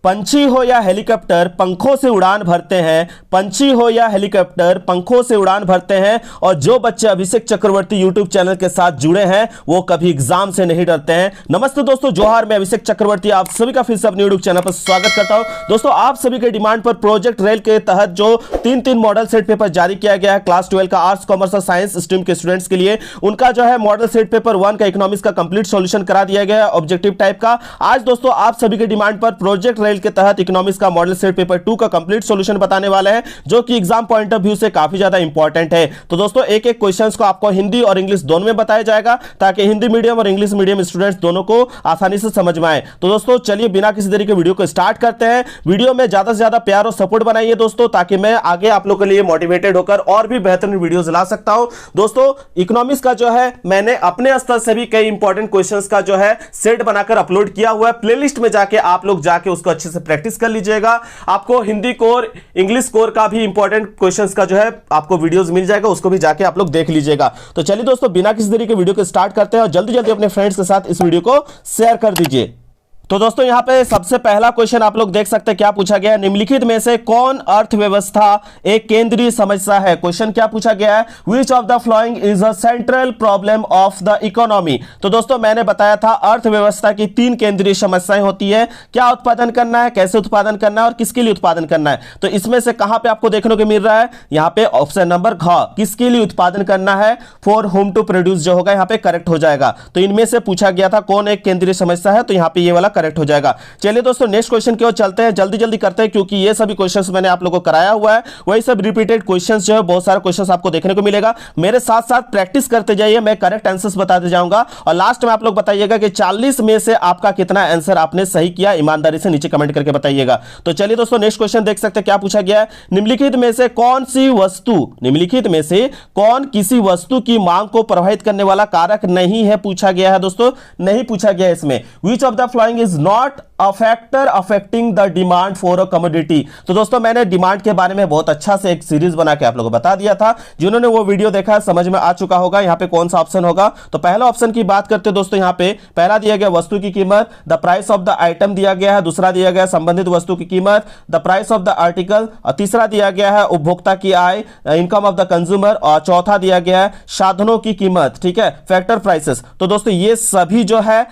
पंछी हो या हेलीकॉप्टर पंखों से उड़ान भरते हैं। पंछी हो या हेलीकॉप्टर पंखों से उड़ान भरते हैं। और जो बच्चे अभिषेक चक्रवर्ती यूट्यूब चैनल के साथ जुड़े हैं वो कभी एग्जाम से नहीं डरते हैं। नमस्ते दोस्तों, जोहार, मैं अभिषेक चक्रवर्ती आप सभी का फिर से अपने यूट्यूब चैनल पर स्वागत करता हूं। दोस्तों, आप सभी के डिमांड पर प्रोजेक्ट रेल के तहत जो तीन मॉडल सेट पेपर जारी किया गया है क्लास 12 का आर्ट्स कॉमर्स और साइंस स्ट्रीम के स्टूडेंट्स के लिए, उनका जो है मॉडल सेट पेपर 1 का इकोनॉमिक्स का कंप्लीट सॉल्यूशन करा दिया गया है ऑब्जेक्टिव टाइप का। आज दोस्तों आप सभी के डिमांड पर प्रोजेक्ट रेल के तहत इकोनॉमिक्स का मॉडल सेट पेपर 2 का कंप्लीट सॉल्यूशन बताने वाले हैं, जो कि एग्जाम पॉइंट ऑफ व्यू से काफी ज्यादा इंपॉर्टेंट है। तो दोस्तों एक एक क्वेश्चंस को आपको हिंदी और इंग्लिश दोनों में बताया जाएगा ताकि हिंदी मीडियम और इंग्लिश मीडियम स्टूडेंट्स दोनों को आसानी से समझ में आए। तो दोस्तों चलिए बिना किसी देरी के वीडियो को स्टार्ट करते हैं। वीडियो में ज्यादा से ज्यादा प्यार और सपोर्ट बनाइए दोस्तों, ताकि मैं आगे आप लोगों के लिए मोटिवेटेड होकर और भी बेहतरीन वीडियोस ला सकता हूं। दोस्तों इकोनॉमिक्स का जो है मैंने अपने स्तर से भी कई इंपॉर्टेंट क्वेश्चंस का जो है सेट बनाकर अपलोड किया हुआ है। प्लेलिस्ट में जाके आप लोग जाके उसको अच्छे से प्रैक्टिस कर लीजिएगा। आपको हिंदी कोर, इंग्लिश कोर का भी इंपॉर्टेंट क्वेश्चंस का जो है आपको वीडियोस मिल जाएगा, उसको भी जाके आप लोग देख लीजिएगा। तो चलिए दोस्तों बिना किसी देरी के वीडियो को स्टार्ट करते हैं और जल्दी जल्दी अपने फ्रेंड्स के साथ इस वीडियो को शेयर कर दीजिए। तो दोस्तों यहां पे सबसे पहला क्वेश्चन आप लोग देख सकते हैं क्या पूछा गया है। निम्नलिखित में से कौन अर्थव्यवस्था एक केंद्रीय समस्या है। क्वेश्चन क्या पूछा गया है, which of the following is a central problem of the economy. तो दोस्तों मैंने बताया था अर्थव्यवस्था की 3 केंद्रीय समस्याएं होती है, क्या उत्पादन करना है, कैसे उत्पादन करना है और किसके लिए उत्पादन करना है। तो इसमें से कहां पे आपको देखने को मिल रहा है, यहां पे ऑप्शन नंबर घ, किसके लिए उत्पादन करना है, फॉर होम टू प्रोड्यूस जो होगा यहां पे करेक्ट हो जाएगा। तो इनमें से पूछा गया था कौन एक केंद्रीय समस्या है, तो यहां पे ये वाला करेक्ट हो जाएगा। चलिए दोस्तों नेक्स्ट क्वेश्चन की ओर चलते हैं, जल्दी जल्दी करते हैं क्योंकि ये सभी क्वेश्चंस मैंने आप लोगों को कराया हुआ है। वही सब रिपीटेड क्वेश्चंस जो है बहुत सारे क्वेश्चंस आपको देखने को मिलेगा। मेरे साथ साथ प्रैक्टिस करते जाइए, मैं करेक्ट आंसर्स बताते जाऊंगा और लास्ट में आप लोग बताइएगा कि 40 में से आपका कितना आंसर आपने सही किया, ईमानदारी से नीचे कमेंट करके बताइएगा। तो चलिए दोस्तों नेक्स्ट क्वेश्चन देख सकते हैं क्या पूछा गया है। निम्नलिखित में से कौन सी वस्तु, निम्नलिखित में से कौन किसी वस्तु की मांग को प्रभावित करने वाला कारक नहीं है, पूछा गया है दोस्तों, नहीं पूछा गया है इसमें। विच of the following is not a factor affecting the demand for a commodity. तो दोस्तों मैंने डिमांड के बारे में बहुत अच्छा से एक सीरीज बना के आप लोगों को बता दिया था, जिन्होंने वो वीडियो देखा है समझ में आ चुका होगा यहां पे कौन सा ऑप्शन होगा। तो पहला ऑप्शन की बात करते हैं दोस्तों, यहां पे पहला दिया गया वस्तु की कीमत, the price of the item दिया गया है, दूसरा दिया गया संबंधित वस्तु की कीमत, the price of the article, और तीसरा दिया गया है उपभोक्ता की आय, इनकम ऑफ द कंज्यूमर, और चौथा दिया गया है साधनों की कीमत, ठीक है, फैक्टर प्राइसेस। तो दोस्तों ये सभी जो है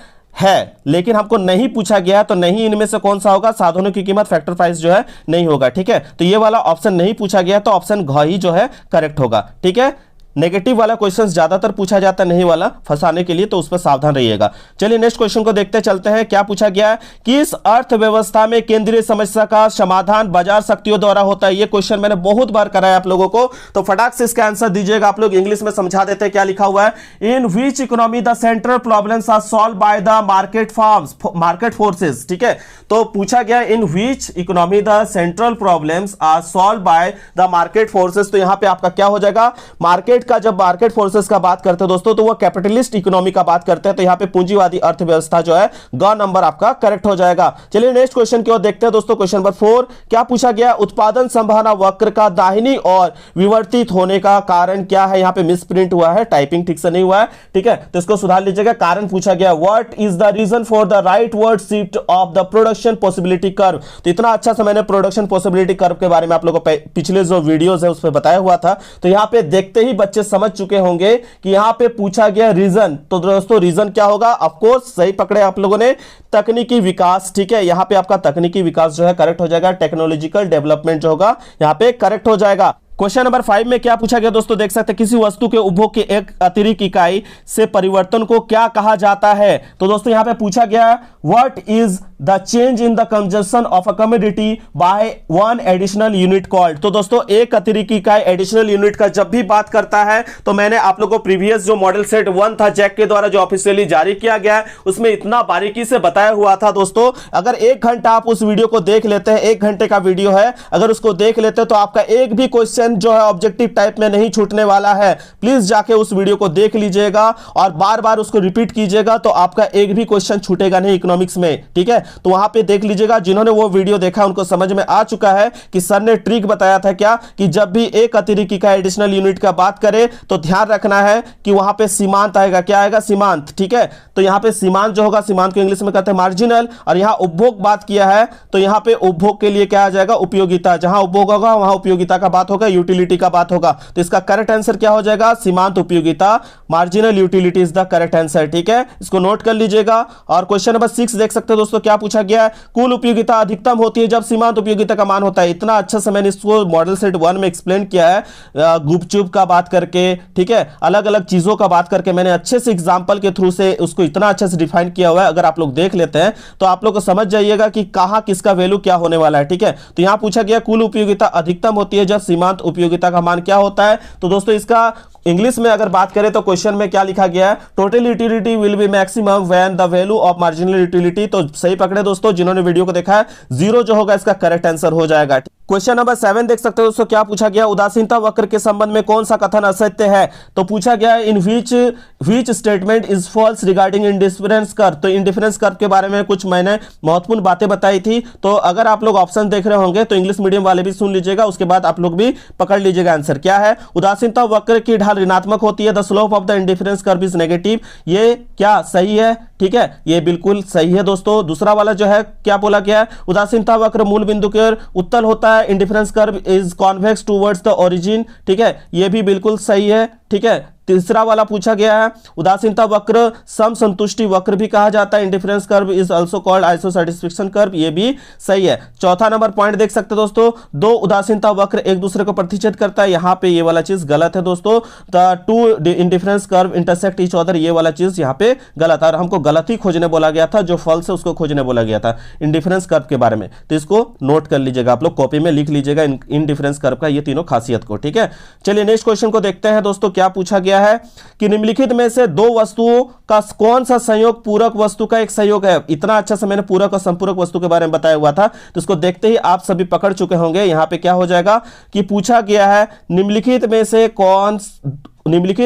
लेकिन हमको नहीं पूछा गया, तो नहीं इनमें से कौन सा होगा, साधनों की कीमत, फैक्टर प्राइस जो है नहीं होगा, ठीक है। तो ये वाला ऑप्शन नहीं पूछा गया, तो ऑप्शन घ ही जो है करेक्ट होगा, ठीक है। नेगेटिव वाला क्वेश्चन ज्यादातर पूछा जाता है, नहीं वाला फंसाने के लिए, तो उस पर सावधान रहिएगा। चलिए नेक्स्ट क्वेश्चन को देखते चलते हैं क्या पूछा गया है। किस अर्थव्यवस्था में केंद्रीय समस्या का समाधान बाजार शक्तियों द्वारा होता है। ये क्वेश्चन मैंने बहुत बार कराया आप लोगों को, तो फटाक से इसका आंसर दीजिएगा। आप लोग इंग्लिश में समझा देते हैं क्या लिखा हुआ है। In which economy the central problems are solve by the market forces, ठीक है। तो पूछा गया in which economy the central problems are solve by the market forces. तो यहां पे आपका क्या हो जाएगा, मार्केट का, जब मार्केट फोर्सेस का बात करते हैं दोस्तों तो वो कैपिटलिस्ट इकोनॉमी का बात करते हैं, तो यहां पे पूंजीवादी अर्थव्यवस्था जो है ग नंबर आपका करेक्ट हो जाएगा। चलिए नेक्स्ट क्वेश्चन की ओर देखते हैं दोस्तों, क्वेश्चन नंबर 4 क्या पूछा गया, उत्पादन संभावना वक्र का दाहिनी ओर विवर्तित होने का कारण क्या है। यहां पे मिस प्रिंट हुआ है, टाइपिंग ठीक से नहीं हुआ है, ठीक है, तो इसको सुधार लीजिएगा। कारण पूछा गया, what is the reason for the rightward shift of the production possibility curve. तो इतना अच्छा से मैंने प्रोडक्शन पॉसिबिलिटी कर्व के बारे में आप लोगों को पिछले जो वीडियोस है उस पर बताया हुआ था। तो यहां पे देखते ही बच्चे समझ चुके होंगे कि यहां पे पूछा गया रीजन, तो दोस्तों रीजन क्या होगा, ऑफ कोर्स सही पकड़े आप लोगों ने, तकनीकी विकास, ठीक है। यहां पे आपका तकनीकी विकास जो है करेक्ट हो जाएगा, टेक्नोलॉजिकल डेवलपमेंट जो होगा यहां पे करेक्ट हो जाएगा। क्वेश्चन नंबर 5 में क्या पूछा गया दोस्तों, देख सकते हैं किसी वस्तु के उपभोग की एक अतिरिक्त इकाई से परिवर्तन को क्या कहा जाता है। तो दोस्तों यहां पे पूछा गया what is the change in the consumption of a commodity by 1 additional unit called. तो दोस्तों एक अतिरिक्त इकाई एडिशनल यूनिट का जब भी बात करता है, तो मैंने आप लोगों को प्रीवियस जो मॉडल सेट 1 था जैक के द्वारा जो ऑफिशियली जारी किया गया है उसमें इतना बारीकी से बताया हुआ था दोस्तों। अगर 1 घंटा आप उस वीडियो को देख लेते हैं, 1 घंटे का वीडियो है, अगर उसको देख लेते हैं तो आपका एक भी क्वेश्चन जो है ऑब्जेक्टिव टाइप में नहीं छूटने वाला है। प्लीज जाके उस वीडियो को देख लीजिएगा और बार बार उसको रिपीट कीजिएगा, तो आपका एक भी क्वेश्चन छूटेगा नहीं इकोनॉमिक्स में, ठीक है। तो वहां पे देख लीजिएगा, जिन्होंने वो वीडियो देखा उनको समझ में आ चुका है कि सर ने ट्रिक बताया था क्या, कि जब भी एक अतिरिक्त इकाई एडिशनल यूनिट का बात करें तो ध्यान रखना है कि वहां पे सीमांत आएगा। क्या आएगा? सीमांत। ठीक है, तो यहां पे सीमांत जो होगा, सीमांत को इंग्लिश में कहते हैं मार्जिनल, और यहां उपभोग बात किया है तो यहां पे उपभोग के लिए क्या आ जाएगा? उपयोगिता। जहां उपभोग होगा वहां उपयोगिता का बात होगा, यूटिलिटी का बात होगा। तो इसका करेक्ट आंसर क्या हो जाएगा? सीमांत उपयोगिता, marginal utility is the correct answer. ठीक है, इसको नोट कर लीजिएगा। और क्वेश्चन नंबर 6 देख सकते हो दोस्तों, क्या पूछा गया है? कुल उपयोगिता अधिकतम होती है जब सीमांत उपयोगिता का मान होता है। इतना अच्छा से मैंने इसको मॉडल सेट 1 में एक्सप्लेन किया है, गुपचुप का बात करके, ठीक है, अलग अलग चीजों का बात करके मैंने अच्छे से एग्जांपल के थ्रू से उसको इतना अच्छे से डिफाइन किया हुआ है। अगर आप लोग देख लेते हैं तो आप लोग को समझ जाइएगा कि कहां किसका वैल्यू क्या होने वाला है। ठीक है, तो यहां पूछा गया कुल उपयोगिता अधिकतम होती है जब सीमांत उपयोगिता का मान क्या होता है। तो दोस्तों इसका इंग्लिश में अगर बात करें तो क्वेश्चन में क्या लिखा गया है? Total utility will be maximum when the value of marginal utility. तो सही पकड़े दोस्तों, जिन्होंने वीडियो को देखा है, 0 जो होगा इसका करेक्ट आंसर हो जाएगा। क्वेश्चन नंबर 7 देख सकते हो दोस्तों, क्या पूछा गया? उदासीनता वक्र के संबंध में कौन सा कथन असत्य है? तो पूछा गया है in which statement is false regarding indifference curve. तो इंडिफरेंस कर्व के बारे में कुछ मैंने महत्वपूर्ण बातें बताई थी। तो अगर आप लोग ऑप्शन देख रहे होंगे तो इंग्लिश मीडियम वाले भी सुन लीजिएगा, उसके बाद आप लोग भी पकड़ लीजिएगा आंसर क्या है। उदासीनता वक्र की ढाल ऋणात्मक होती है, the slope of the indifference curve is negative. ये क्या सही है? ठीक है, ये बिल्कुल सही है दोस्तों। दूसरा वाला जो है क्या बोला गया है? उदासीनता वक्र मूल बिंदु के उत्तल होता है, indifference curve is convex towards the origin. ठीक है, ये भी बिल्कुल सही है। ठीक है, तीसरा वाला पूछा गया है उदासीनता वक्र समसंतुष्टि वक्र भी कहा जाता है, indifference curve is also called isosatisfaction curve. ये भी सही है। चौथा नंबर पॉइंट देख सकते हैं दोस्तों, दो उदासीनता वक्र एक दूसरे को प्रतिच्छेद करता है। यहां पे ये वाला चीज गलत है दोस्तों, the two indifference curve intersect each other, ये वाला चीज यहां पे गलत है। और हमको गलत ही खोजने बोला गया था, जो फॉल्स है उसको खोजने बोला गया था इंडिफरेंस कर्व के बारे में। तो इसको नोट कर लीजिएगा, आप लोग कॉपी में लिख लीजिएगा इंडिफरेंस कर्व का ये तीनों खासियत को। ठीक है, चलिए नेक्स्ट क्वेश्चन को देखते हैं दोस्तों, क्या पूछा गया है कि निम्नलिखित में से दो वस्तुओं का कौन सा संयोग पूरक वस्तु का एक संयोग है। इतना अच्छा से मैंने पूरक और संपूरक वस्तु के बारे में बताया हुआ था, तो इसको देखते ही आप सभी पकड़ चुके होंगे। यहां पे क्या हो जाएगा कि पूछा गया है निम्नलिखित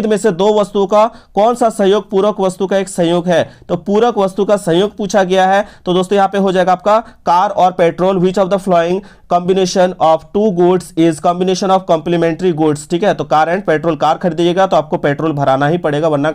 में से दो वस्तुओं का कौन सा संयोग पूरक वस्तु का एक संयोग है। तो पूरक वस्तु का संयोग पूछा गया है, तो दोस्तों यहां पे हो जाएगा आपका कार और petrol. Which of the following combination of two goods is combination of complementary goods. ठीक है, तो कार एंड पेट्रोल, कार खरीदिएगा तो आपको पेट्रोल भराना ही पड़ेगा, वरना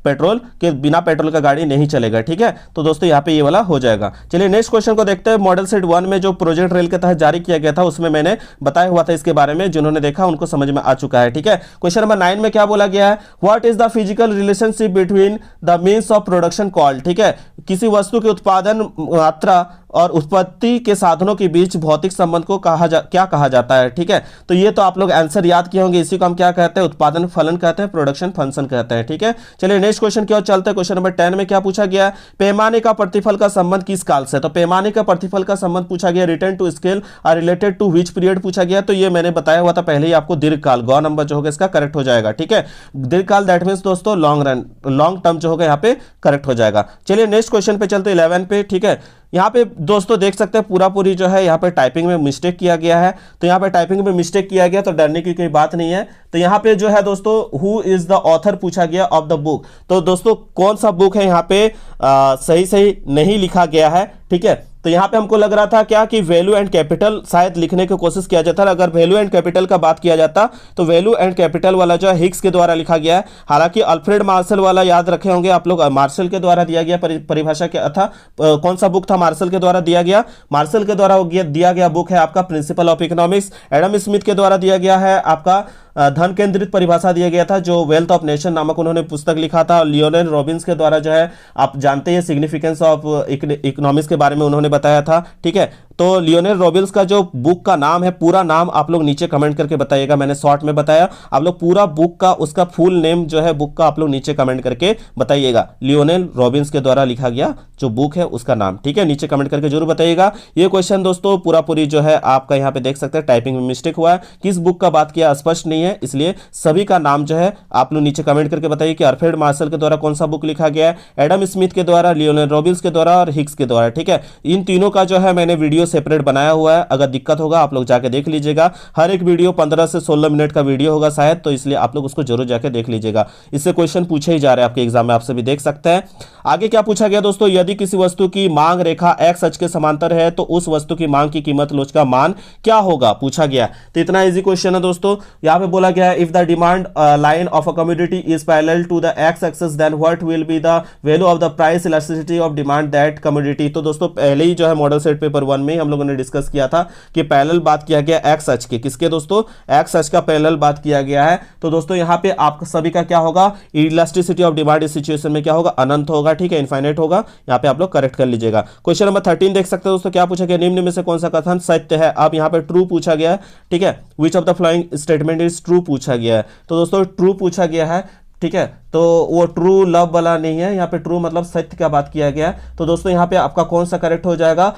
पेट्रोल के बिना पेट्रोल का गाड़ी नहीं चलेगा। ठीक है, तो दोस्तों यहां पे ये वाला हो जाएगा। चलिए नेक्स्ट क्वेश्चन को देखते हैं। मॉडल सेट 1 में जो प्रोजेक्ट रेल के तहत जारी किया गया था उसमें मैंने बताया हुआ था इसके बारे में, जिन्होंने देखा उनको समझ में आ चुका है। ठीक है, क्वेश्चन नंबर 9 में क्या बोला गया है? What is the physical relationship between the means of production called. ठीक है, किसी वस्तु के उत्पादन मात्रा और उत्पत्ति के साधनों के बीच भौतिक संबंध को क्या कहा जाता है। ठीक है, तो ये तो आप लोग आंसर याद किए होंगे, इसी को हम क्या कहते हैं? उत्पादन फलन कहते हैं, प्रोडक्शन फंक्शन कहते हैं। ठीक है, चलिए नेक्स्ट क्वेश्चन की ओर चलते हैं। क्वेश्चन नंबर 10 में क्या पूछा गया? पैमाने का प्रतिफल का संबंध किस काल से। तो पैमाने का प्रतिफल का संबंध पूछा गया, return to scale are related to which period पूछा गया। तो ये मैंने बताया हुआ था पहले ही आपको, दीर्घकाल। गौ नंबर जो होगा इसका करेक्ट हो जाएगा। ठीक है, दीर्घकाल दैट मींस दोस्तों लॉन्ग टर्म जो होगा यहाँ पे करेक्ट हो जाएगा। चलिए नेक्स्ट क्वेश्चन पे चलते 11 पे। ठीक है, यहाँ पे दोस्तों देख सकते हैं पूरी जो है यहाँ पे टाइपिंग में मिस्टेक किया गया है। तो यहाँ पे टाइपिंग में मिस्टेक किया गया तो डरने की कोई बात नहीं है। तो यहाँ पे जो है दोस्तों हु इज द ऑथर पूछा गया ऑफ द बुक। तो दोस्तों कौन सा बुक है यहाँ पे सही नहीं लिखा गया है। ठीक है, तो यहां पे हमको लग रहा था क्या कि वैल्यू एंड कैपिटल शायद लिखने की कोशिश किया जाता है। अगर वैल्यू एंड कैपिटल का बात किया जाता तो वैल्यू एंड कैपिटल वाला जो है हिग्स के द्वारा लिखा गया है। हालांकि अल्फ्रेड मार्शल वाला याद रखे होंगे आप लोग, मार्शल के द्वारा दिया गया परिभाषा क्या था, कौन सा बुक था मार्शल के द्वारा दिया गया? मार्शल के द्वारा दिया गया बुक है आपका principle of economics. Adam Smith के द्वारा दिया गया है आपका धन केंद्रित परिभाषा दिया गया था, जो वेल्थ ऑफ नेशन नामक उन्होंने पुस्तक लिखा था। लियोनेल रॉबिन्स के द्वारा जो है आप जानते हैं सिग्निफिकेंस ऑफ इकोनॉमिक्स के बारे में उन्होंने बताया था। ठीक है, तो लियोनेल रॉबिन्स का जो बुक का नाम है, पूरा नाम आप लोग नीचे कमेंट करके बताइएगा। मैंने शॉर्ट में बताया, आप लोग पूरा बुक का उसका फुल नेम जो है बुक का आप लोग नीचे कमेंट करके बताइएगा। लियोनेल रॉबिन्स के द्वारा लिखा गया जो बुक है उसका नाम। ठीक है, नीचे कमेंट करके जरूर बताइएगा। ये क्वेश्चन दोस्तों पूरी जो है आपका यहाँ पे देख सकते हैं टाइपिंग में मिस्टेक हुआ है, किस बुक का बात किया स्पष्ट नहीं है, इसलिए सभी का नाम जो है आप लोग नीचे कमेंट करके बताइए कि अल्फ्रेड मार्शल के द्वारा कौन सा बुक लिखा गया है, एडम स्मिथ के द्वारा, लियोनेल रॉबिन्स के द्वारा और हिग्स के द्वारा। ठीक है, इन तीनों का जो है मैंने वीडियो सेपरेट बनाया हुआ है, अगर दिक्कत होगा आप लोग जाके देख लीजिएगा। हर एक वीडियो 15 से 16 मिनट का वीडियो होगा शायद, तो इसलिए आप लोग उसको जरूर जाके देख लीजिएगा। इससे क्वेश्चन पूछे ही जा रहे हैं आपके एग्जाम में, आपसे भी देख सकते हैं। आगे क्या पूछा गया दोस्तों, यदि किसी वस्तु की मांग रेखा एक्स अक्ष के समांतर है तो उस वस्तु की मांग की कीमत लोच का मान क्या होगा, पूछा गया। तो इतना इजी क्वेश्चन है दोस्तों। यहां पे बोला गया है if the demand line of a commodity is parallel to the X axis then what will be the value of the price elasticity of demand that commodity. तो दोस्तों पहले ही जो है मॉडल सेट पेपर 1 में हम लोगों ने डिस्कस किया था कि पैरेलल बात किया गया एक्स अक्ष के, किसके दोस्तों, एक्स अक्ष का पैरेलल बात किया गया है। तो दोस्तों यहां पे आप सभी का क्या होगा, इलास्टिसिटी ऑफ डिमांड इस सिचुएशन में क्या होगा, अनंत होगा, ठीक है, इनफाइनाइट होगा। यहां पे आप लोग करेक्ट कर लीजिएगा। क्वेश्चन नंबर 13 देख सकते हो दोस्तों, क्या पूछा गया, निम्न में से कौन सा कथन सत्य है। अब यहां पे ट्रू पूछा गया है, ठीक है, which of the following statement is true पूछा गया है। तो दोस्तों ट्रू पूछा गया है, ठीक है, तो वो ट्रू लव वाला नहीं है, यहां पे ट्रू मतलब सत्य का बात किया गया है। तो दोस्तों यहां पे आपका कौन सा करेक्ट हो जाएगा,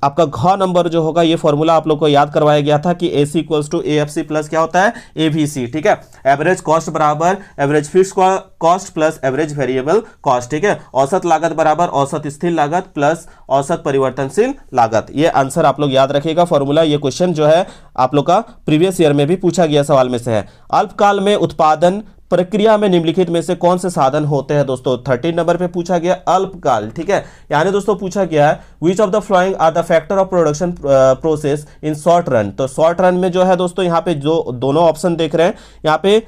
आपका घ नंबर जो होगा, ये फॉर्मूला आप लोग को याद करवाया गया था कि AC equals to AFC plus क्या होता है, ABC, ठीक है, एवरेज कॉस्ट बराबर average fix cost plus average variable cost, ठीक है, औसत लागत बराबर औसत स्थिर लागत प्लस औसत परिवर्तनशील लागत। ये आंसर आप लोग याद रखिएगा फॉर्मूला। ये क्वेश्चन जो है आप लोग का प्रीवियस ईयर में भी पूछा गया सवाल में से है। अल्पकाल में उत्पादन प्रक्रिया में निम्नलिखित में से कौन से साधन होते हैं दोस्तों, 13 नंबर पे पूछा गया अल्पकाल, ठीक है, यानी दोस्तों पूछा गया है which of the following are the factor of production process in short run. तो शॉर्ट रन में जो है दोस्तों यहाँ पे जो दोनों ऑप्शन देख रहे हैं, यहाँ पे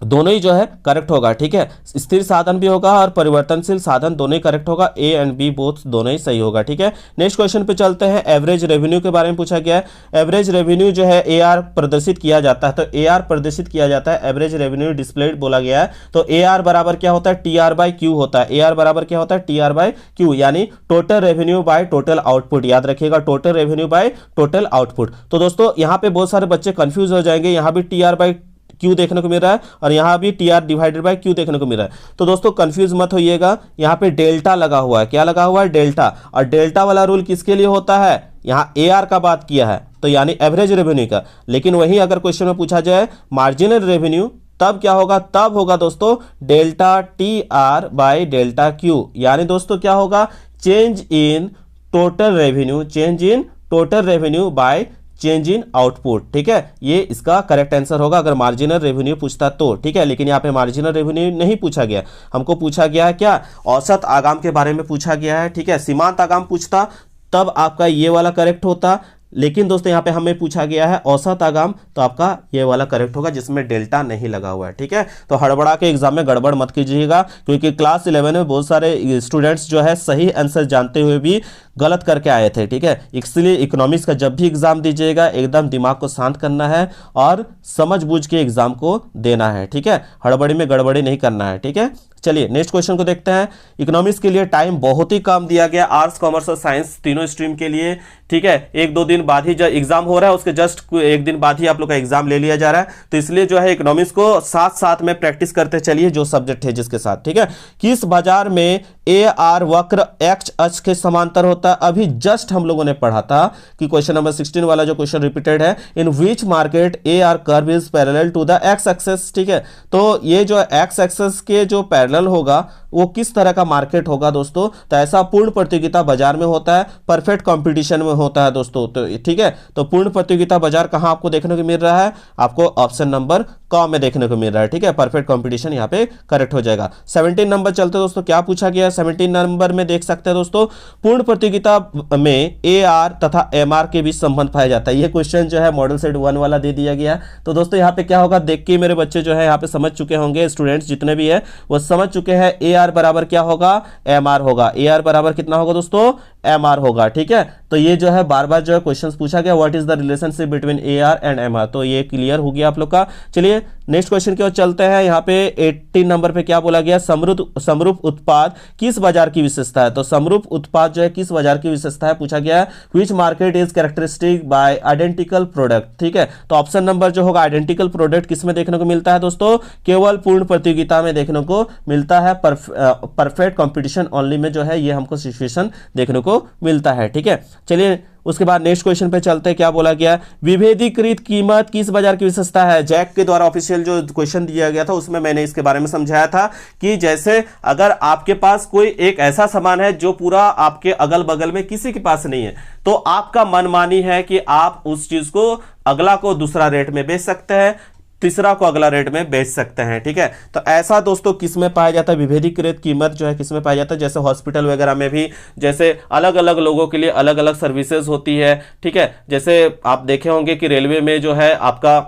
दोनों ही जो है करेक्ट होगा, ठीक है, स्थिर साधन भी होगा और परिवर्तनशील साधन दोनों ही करेक्ट होगा, ए एंड बी बोथ दोनों ही सही होगा, ठीक है। नेक्स्ट क्वेश्चन पे चलते हैं, एवरेज रेवेन्यू के बारे में पूछा गया है। एवरेज रेवेन्यू जो है AR प्रदर्शित किया जाता है, तो AR प्रदर्शित किया जाता है, एवरेज रेवेन्यू डिस्प्लेड बोला गया है। तो AR बराबर क्या होता है, TR/Q होता है, AR बराबर क्या होता है, TR/Q, यानी total revenue by total output, याद रखिएगा, total revenue by total output. तो दोस्तों यहाँ पे बहुत सारे बच्चे कंफ्यूज हो जाएंगे, यहाँ भी TR/Q देखने को मिल रहा है और यहां भी TR/Q देखने को मिल रहा है। तो दोस्तों कंफ्यूज मत होइएगा, यहां पे डेल्टा लगा हुआ है, क्या लगा हुआ है, डेल्टा, और डेल्टा वाला रूल किसके लिए होता है, यहां AR का बात किया है, तो यानी एवरेज रेवेन्यू का। लेकिन वहीं अगर क्वेश्चन में पूछा जाए मार्जिनल रेवेन्यू, तब क्या होगा, तब होगा दोस्तों डेल्टा TR/Q, यानी दोस्तों क्या होगा, change in total revenue, change in total revenue bye change in output, ठीक है, ये इसका करेक्ट आंसर होगा अगर मार्जिनल रेवेन्यू पूछता तो, ठीक है। लेकिन यहाँ पे मार्जिनल रेवेन्यू नहीं पूछा गया, हमको पूछा गया है क्या, औसत आगाम के बारे में पूछा गया है, ठीक है, सीमांत आगाम पूछता तब आपका ये वाला करेक्ट होता। लेकिन दोस्तों यहाँ पे हमें पूछा गया है औसत आगाम, तो आपका ये वाला करेक्ट होगा जिसमें डेल्टा नहीं लगा हुआ है, ठीक है। तो हड़बड़ा के एग्जाम में गड़बड़ मत कीजिएगा, क्योंकि क्लास 11 में बहुत सारे स्टूडेंट्स जो है सही आंसर जानते हुए भी गलत करके आए थे, ठीक है। इसलिए इकोनॉमिक्स का जब भी एग्जाम दीजिएगा एकदम दिमाग को शांत करना है और समझ बूझ के एग्जाम को देना है, ठीक है, हड़बड़ी में गड़बड़ी नहीं करना है, ठीक है। चलिए नेक्स्ट क्वेश्चन को देखते हैं। इकोनॉमिक्स के लिए टाइम बहुत ही कम दिया गया, आर्ट्स कॉमर्स और साइंस तीनों स्ट्रीम के लिए, ठीक है, 1-2 दिन बाद ही जब एग्जाम हो रहा है उसके जस्ट 1 दिन बाद ही आप लोग का एग्जाम ले लिया जा रहा है, तो इसलिए जो है इकोनॉमिक्स को साथ साथ में प्रैक्टिस करते चलिए जो सब्जेक्ट है जिसके साथ, ठीक है। किस बाजार में AR वक्र एक्स अक्ष के समांतर होता है, अभी जस्ट हम लोगों ने पढ़ा था कि क्वेश्चन नंबर 16 वाला जो क्वेश्चन रिपीटेड है, in which market AR curve is parallel to the X axis, ठीक है। तो ये जो एक्स एक्सिस के जो पैरेलल होगा वो किस तरह का मार्केट होगा दोस्तों, तो ऐसा पूर्ण प्रतियोगिता बाजार में होता है, परफेक्ट कंपटीशन में होता है दोस्तों, तो ठीक है। तो पूर्ण प्रतियोगिता बाजार कहां आपको देखने को मिल रहा है, आपको ऑप्शन नंबर क में देखने को मिल रहा है, ठीक है, परफेक्ट कंपटीशन यहां पे करेक्ट हो जाएगा। 17 नंबर चलते दोस्तों, क्या पूछा गया 17 नंबर में देख सकते हैं दोस्तों, पूर्ण प्रतियोगिता में AR तथा MR के बीच संबंध पाया जाता है। ये क्वेश्चन जो है मॉडल सेट 1 वाला दे दिया गया। तो दोस्तों यहाँ पे क्या होगा, देख के मेरे बच्चे जो है यहाँ पे समझ चुके होंगे, स्टूडेंट्स जितने भी है वो समझ चुके हैं, AR बराबर क्या होगा, MR होगा, AR बराबर कितना होगा दोस्तों, MR होगा, ठीक है। तो ये जो है बार बार जो है क्वेश्चन पूछा गया, what is the relationship between AR and MR, तो ये क्लियर हो गया आप लोग का। चलिए नेक्स्ट क्वेश्चन की ओर चलते हैं। यहाँ पे 18 नंबर पे क्या बोला गया, समरूप उत्पाद किस बाजार की विशेषता है, तो समरूप उत्पाद जो है किस बाजार की विशेषता है पूछा गया है, which market is characteristic by identical product, ठीक है। तो ऑप्शन नंबर जो होगा आइडेंटिकल प्रोडक्ट किस में देखने को मिलता है दोस्तों, केवल पूर्ण प्रतियोगिता में देखने को मिलता है, परफेक्ट कंपटीशन ओनली में जो है ये हमको सिचुएशन देखने को मिलता है, ठीक है। चलिए उसके बाद नेक्स्ट क्वेश्चन पे चलते हैं, क्या बोला गया, विभेदीकृत कीमत किस बाजार की विशेषता है। जैक के द्वारा ऑफिशियल जो क्वेश्चन दिया गया था उसमें मैंने इसके बारे में समझाया था कि जैसे अगर आपके पास कोई एक ऐसा सामान है जो पूरा आपके अगल बगल में किसी के पास नहीं है, तो आपका मनमानी है कि आप उस चीज को अगला को दूसरा रेट में बेच सकते हैं, तीसरा को अगला रेट में बेच सकते हैं। ठीक है, तो ऐसा दोस्तों किस में पाया जाता है, विभेदीकृत कीमत जो है किस में पाया जाता है, जैसे हॉस्पिटल वगैरह में भी जैसे अलग अलग लोगों के लिए अलग अलग सर्विसेज होती है। ठीक है, जैसे आप देखे होंगे कि रेलवे में जो है आपका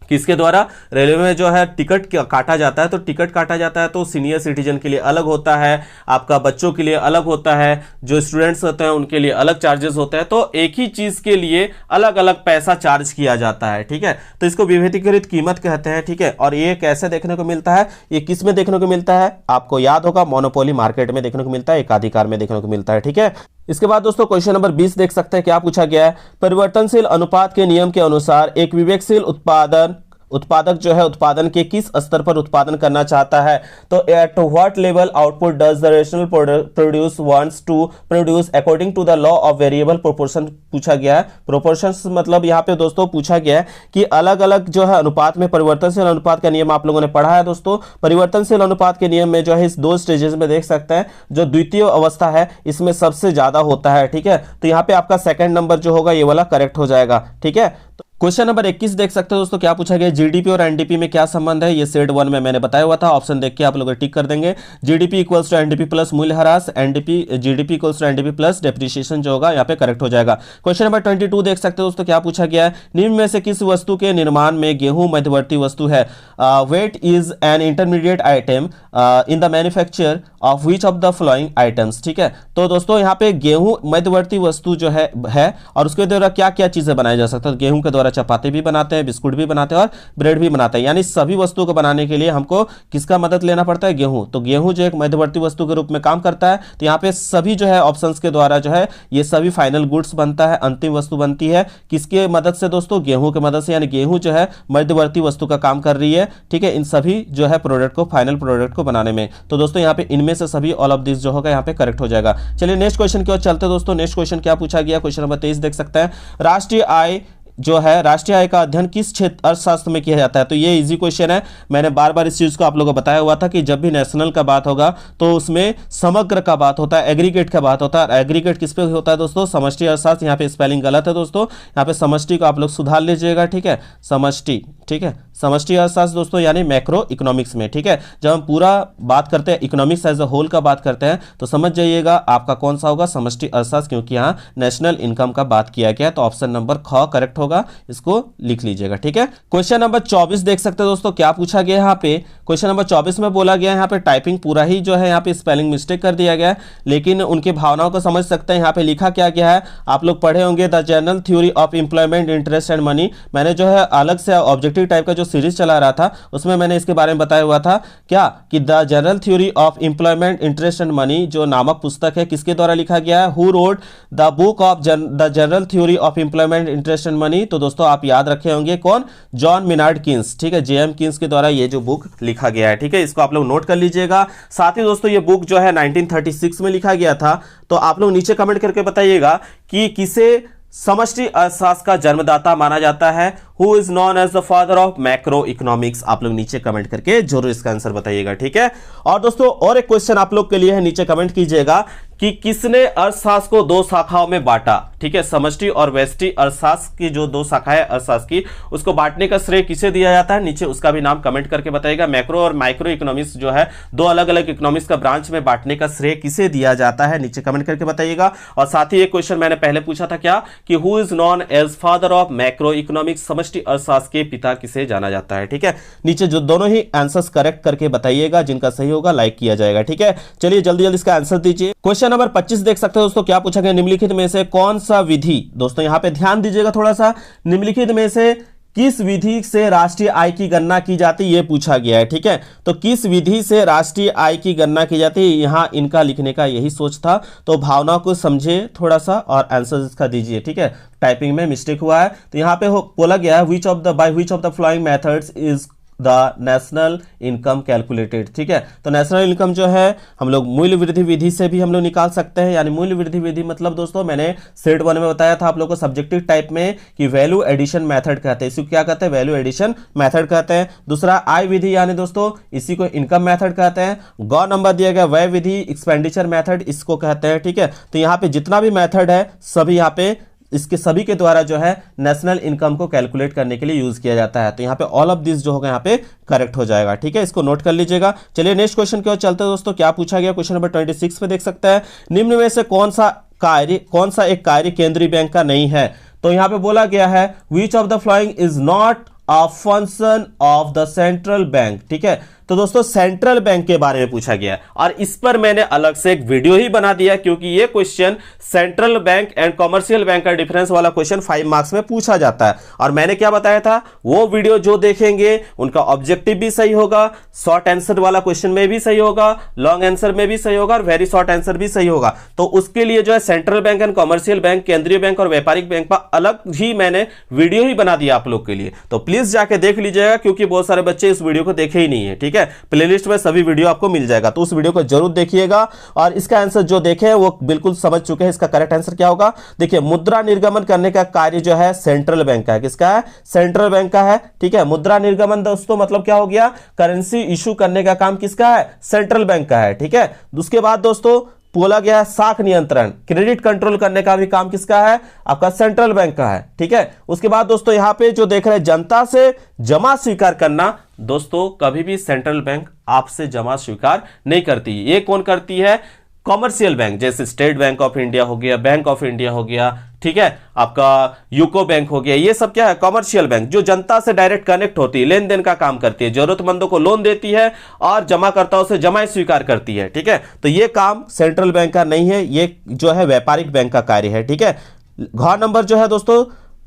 किसके द्वारा, रेलवे में जो है टिकट काटा जाता है, तो टिकट काटा जाता है तो सीनियर सिटीजन के लिए अलग होता है, आपका बच्चों के लिए अलग होता है, जो स्टूडेंट्स होते हैं उनके लिए अलग चार्जेस होते हैं, तो एक ही चीज के लिए अलग अलग पैसा चार्ज किया जाता है। ठीक है, तो इसको विभेदीकृत कीमत कहते हैं। ठीक है, और ये कैसे देखने को मिलता है, ये किस में देखने को मिलता है, आपको याद होगा मोनोपोली मार्केट में देखने को मिलता है, एकाधिकार में देखने को मिलता है। ठीक है, इसके बाद दोस्तों क्वेश्चन नंबर 20 देख सकते हैं, क्या पूछा गया है, परिवर्तनशील अनुपात के नियम के अनुसार एक विवेकशील उत्पादक जो है उत्पादन के किस स्तर पर उत्पादन करना चाहता है। तो at what level output does the rational produce wants to produce according to the law of variable proportion पूछा गया है। प्रोपोर्शंस मतलब यहाँ पे दोस्तों पूछा गया है कि अलग अलग जो है अनुपात में, परिवर्तनशील अनुपात का नियम आप लोगों ने पढ़ा है दोस्तों। परिवर्तनशील अनुपात के नियम में जो है इस दो स्टेजेस में देख सकते हैं, जो द्वितीय अवस्था है इसमें सबसे ज्यादा होता है। ठीक है, तो यहाँ पे आपका सेकंड नंबर जो होगा ये वाला करेक्ट हो जाएगा। ठीक है, क्वेश्चन नंबर 21 देख सकते हो दोस्तों, क्या पूछा गया, जीडीपी और एनडीपी में क्या संबंध है। ये सेट 1 में मैंने बताया हुआ था, ऑप्शन देख के आप लोग टिक कर देंगे। GDP equals to NDP plus मूल्यह्रास, GDP equals to NDP plus depreciation जो होगा यहाँ पे करेक्ट हो जाएगा। क्वेश्चन नंबर 22 देख सकते हो दोस्तों, क्या पूछा गया है, निम्न में से किस वस्तु के निर्माण में गेहूं मध्यवर्ती वस्तु है। Wheat is an intermediate item in the manufacture of which of the following items. ठीक है, तो दोस्तों यहाँ पे गेहूं मध्यवर्ती वस्तु जो है और उसके द्वारा क्या क्या चीजें बनाई जा सकती है। गेहूं के द्वारा चपाती भी बनाते हैं, बिस्कुट भी बनाते हैं और ब्रेड भी बनाते हैं, यानी सभी वस्तुओं को बनाने के लिए हमको किसका मदद लेना पड़ता है, गेहूं। तो गेहूं जो एक मध्यवर्ती वस्तु के रूप में काम करता है, तो यहाँ पे सभी जो है ऑप्शंस के द्वारा जो है ये सभी फाइनल गुड्स बनता है, अंतिम वस्तु बनती है किसके मदद से दोस्तों, गेहूं के मदद से, यानी गेहूं जो है मध्यवर्ती वस्तु का काम कर रही है। ठीक है, इन सभी जो है प्रोडक्ट को, फाइनल प्रोडक्ट को बनाने में। तो दोस्तों यहाँ पे इनमें से सभी ऑल ऑफ दिस जो होगा यहाँ पे करेक्ट हो जाएगा। चलिए नेक्स्ट क्वेश्चन की ओर चलते हैं दोस्तों। नेक्स्ट क्वेश्चन क्या पूछा गया, क्वेश्चन नंबर 23 देख सकते हैं, राष्ट्रीय आय जो है, राष्ट्रीय आय का अध्ययन किस क्षेत्र अर्थशास्त्र में किया जाता है। तो ये इजी क्वेश्चन है, मैंने बार बार इस चीज को आप लोगों को बताया हुआ था कि जब भी नेशनल का बात होगा तो उसमें समग्र का बात होता है, एग्रीगेट का बात होता है। एग्रीगेट किस पे होता है दोस्तों, समष्टि अर्थशास्त्र। यहाँ पे स्पेलिंग गलत है दोस्तों, यहाँ पे समष्टि को आप लोग सुधार लीजिएगा। ठीक है, समष्टि, ठीक है, समष्टि अर्थशास्त्र दोस्तों यानी मैक्रो इकोनॉमिक्स में। ठीक है, जब हम पूरा बात करते हैं इकोनॉमिक्स एज अ होल का बात करते हैं तो समझ जाइएगा आपका कौन सा होगा, समष्टि अर्थशास्त्र, क्योंकि यहाँ नेशनल इनकम का बात किया गया है। तो ऑप्शन नंबर ख करेक्ट होगा, इसको लिख लीजिएगा। ठीक है, क्वेश्चन नंबर 24 देख सकते हैं दोस्तों, क्या पूछा गया यहाँ पे, क्वेश्चन नंबर 24 में बोला गया यहाँ पे टाइपिंग पूरा ही जो है यहाँ पे स्पेलिंग मिस्टेक कर दिया गया है, लेकिन उनकी भावनाओं को समझ सकते हैं। यहाँ पे लिखा क्या गया है, आप लोग पढ़े होंगे the general theory of employment interest and money. मैंने जो है अलग से ऑब्जेक्टिव टाइप का जो सीरीज चला रहा था उसमें मैंने इसके बारे में बताया हुआ था क्या, कि the general theory of employment interest and money जो नामक पुस्तक है किसके द्वारा लिखा गया है, who wrote the book of the general theory of employment interest and money. तो दोस्तों आप याद रखे होंगे कौन, जॉन मिनार्ड कीन्स। ठीक है, जेएम कीन्स के द्वारा ये जो बुक लिखा गया है। ठीक है, इसको आप लोग नोट कर लीजिएगा। साथ ही दोस्तों ये बुक जो है 1936 में लिखा गया था। तो आप लोग नीचे कमेंट करके बताइएगा कि किसे समष्टि अर्थशास्त्र का जन्मदाता माना जाता है, who is known as the father of macro economics. आप लोग नीचे कमेंट करके जरूर इसका आंसर बताइएगा। ठीक है, और दोस्तों और एक क्वेश्चन आप लोग के लिए है, नीचे कमेंट कीजिएगा कि किसने अर्थशास्त्र को दो शाखाओं में बांटा। ठीक है, समष्टि और व्यष्टि अर्थशास्त्र की जो दो शाखा है अर्थशास्त्र की, उसको बांटने का श्रेय किसे दिया जाता है, नीचे उसका भी नाम कमेंट करके बताइएगा। मैक्रो और माइक्रो इकोनॉमिक्स जो है दो अलग अलग इकोनॉमिक्स का ब्रांच में बांटने का श्रेय किसे दिया जाता है, नीचे कमेंट करके बताइएगा। और साथ ही एक क्वेश्चन मैंने पहले पूछा था क्या, कि who is known as father of macro economics, समष्टि अर्थशास्त्र के पिता किसे जाना जाता है। ठीक है, नीचे जो दोनों ही आंसर्स करेक्ट करके बताइएगा, जिनका सही होगा लाइक किया जाएगा। ठीक है, चलिए जल्दी जल्दी इसका आंसर दीजिए। क्वेश्चन नंबर 25 देख सकते हो दोस्तों, क्या पूछा गया, निम्नलिखित में से कौन सा विधि, दोस्तों यहां पे ध्यान दीजिएगा थोड़ा सा, निम्नलिखित में से किस विधि से राष्ट्रीय आय की गणना की जाती है, यह पूछा गया है। ठीक है, तो किस विधि से राष्ट्रीय आय की गणना की जाती है, यहां इनका लिखने का यही सोच था। तो भावना को समझे थोड़ा सा और आंसर इसका दीजिए। ठीक है, टाइपिंग में मिस्टेक हुआ है, तो यहां पे बोला गया है by which of the following methods is the national income calculated. ठीक है, तो नेशनल इनकम जो है हम लोग मूल्य वृद्धि विधि से भी हम लोग निकाल सकते हैं। यानी मूल्य वृद्धि विधि मतलब दोस्तों मैंने सेट 1 में बताया था आप लोग को सब्जेक्टिव टाइप में कि वैल्यू एडिशन मेथड कहते हैं। इसको क्या कहते हैं? वैल्यू एडिशन मेथड कहते हैं। दूसरा आय विधि, यानी दोस्तों इसी को इनकम मेथड कहते हैं। गौ नंबर दिया गया व्यय विधि, एक्सपेंडिचर मेथड इसको कहते हैं। ठीक है, तो यहाँ पे जितना भी मेथड है सभी यहाँ पे इसके सभी के द्वारा जो है नेशनल इनकम को कैलकुलेट करने के लिए यूज किया जाता है। तो यहाँ पे ऑल ऑफ दिस जो होगा यहाँ पे करेक्ट हो जाएगा। ठीक है, इसको नोट कर लीजिएगा। चलिए नेक्स्ट क्वेश्चन की ओर चलते हैं दोस्तों। क्या पूछा गया क्वेश्चन नंबर 26 पे देख सकते हैं, निम्न में से कौन सा एक कार्य केंद्रीय बैंक का नहीं है? तो यहाँ पे बोला गया है which of the following is not a function of the central bank. ठीक है, तो दोस्तों सेंट्रल बैंक के बारे में पूछा गया है और इस पर मैंने अलग से एक वीडियो ही बना दिया क्योंकि ये question central bank and commercial bank का डिफरेंस वाला क्वेश्चन 5 मार्क्स में पूछा जाता है। और मैंने क्या बताया था, वो वीडियो जो देखेंगे उनका ऑब्जेक्टिव भी सही होगा, शॉर्ट आंसर वाला क्वेश्चन में भी सही होगा, लॉन्ग आंसर में भी सही होगा और वेरी शॉर्ट आंसर भी सही होगा। तो उसके लिए जो है central bank and commercial bank, केंद्रीय बैंक और व्यापारिक बैंक का अलग ही मैंने वीडियो ही बना दिया आप लोग के लिए। तो प्लीज जाके देख लीजिएगा क्योंकि बहुत सारे बच्चे इस वीडियो को देखे ही नहीं है। ठीक है, प्लेलिस्ट में सभी वीडियो आपको मिल जाएगा, तो उस वीडियो को जरूर देखिएगा। और इसका आंसर जो देखे हैं वो बिल्कुल समझ चुके हैं। इसका करेक्ट आंसर क्या होगा? देखिए, मुद्रा निर्गमन करने का कार्य जो है सेंट्रल बैंक का है। किसका है? सेंट्रल बैंक का है। ठीक है, मुद्रा निर्गमन दोस्तों मतलब क्या हो गया? करेंसी इशू करने का काम किसका है? सेंट्रल बैंक का है। ठीक है, उसके बाद दोस्तों बोला गया है साख नियंत्रण, क्रेडिट कंट्रोल करने का भी काम किसका है? आपका सेंट्रल बैंक का है। ठीक है, उसके बाद दोस्तों यहां पे जो देख रहे हैं जनता से जमा स्वीकार करना, दोस्तों कभी भी सेंट्रल बैंक आपसे जमा स्वीकार नहीं करती। ये कौन करती है? कॉमर्शियल बैंक, जैसे स्टेट बैंक ऑफ इंडिया हो गया, बैंक ऑफ इंडिया हो गया, ठीक है, आपका यूको बैंक हो गया। ये सब क्या है? कॉमर्शियल बैंक, जो जनता से डायरेक्ट कनेक्ट होती है, लेन देन का काम करती है, जरूरतमंदों को लोन देती है और जमाकर्ताओं से जमा स्वीकार करती है। ठीक है, तो ये काम सेंट्रल बैंक का नहीं है, ये जो है व्यापारिक बैंक का कार्य है। ठीक है, घ नंबर जो है दोस्तों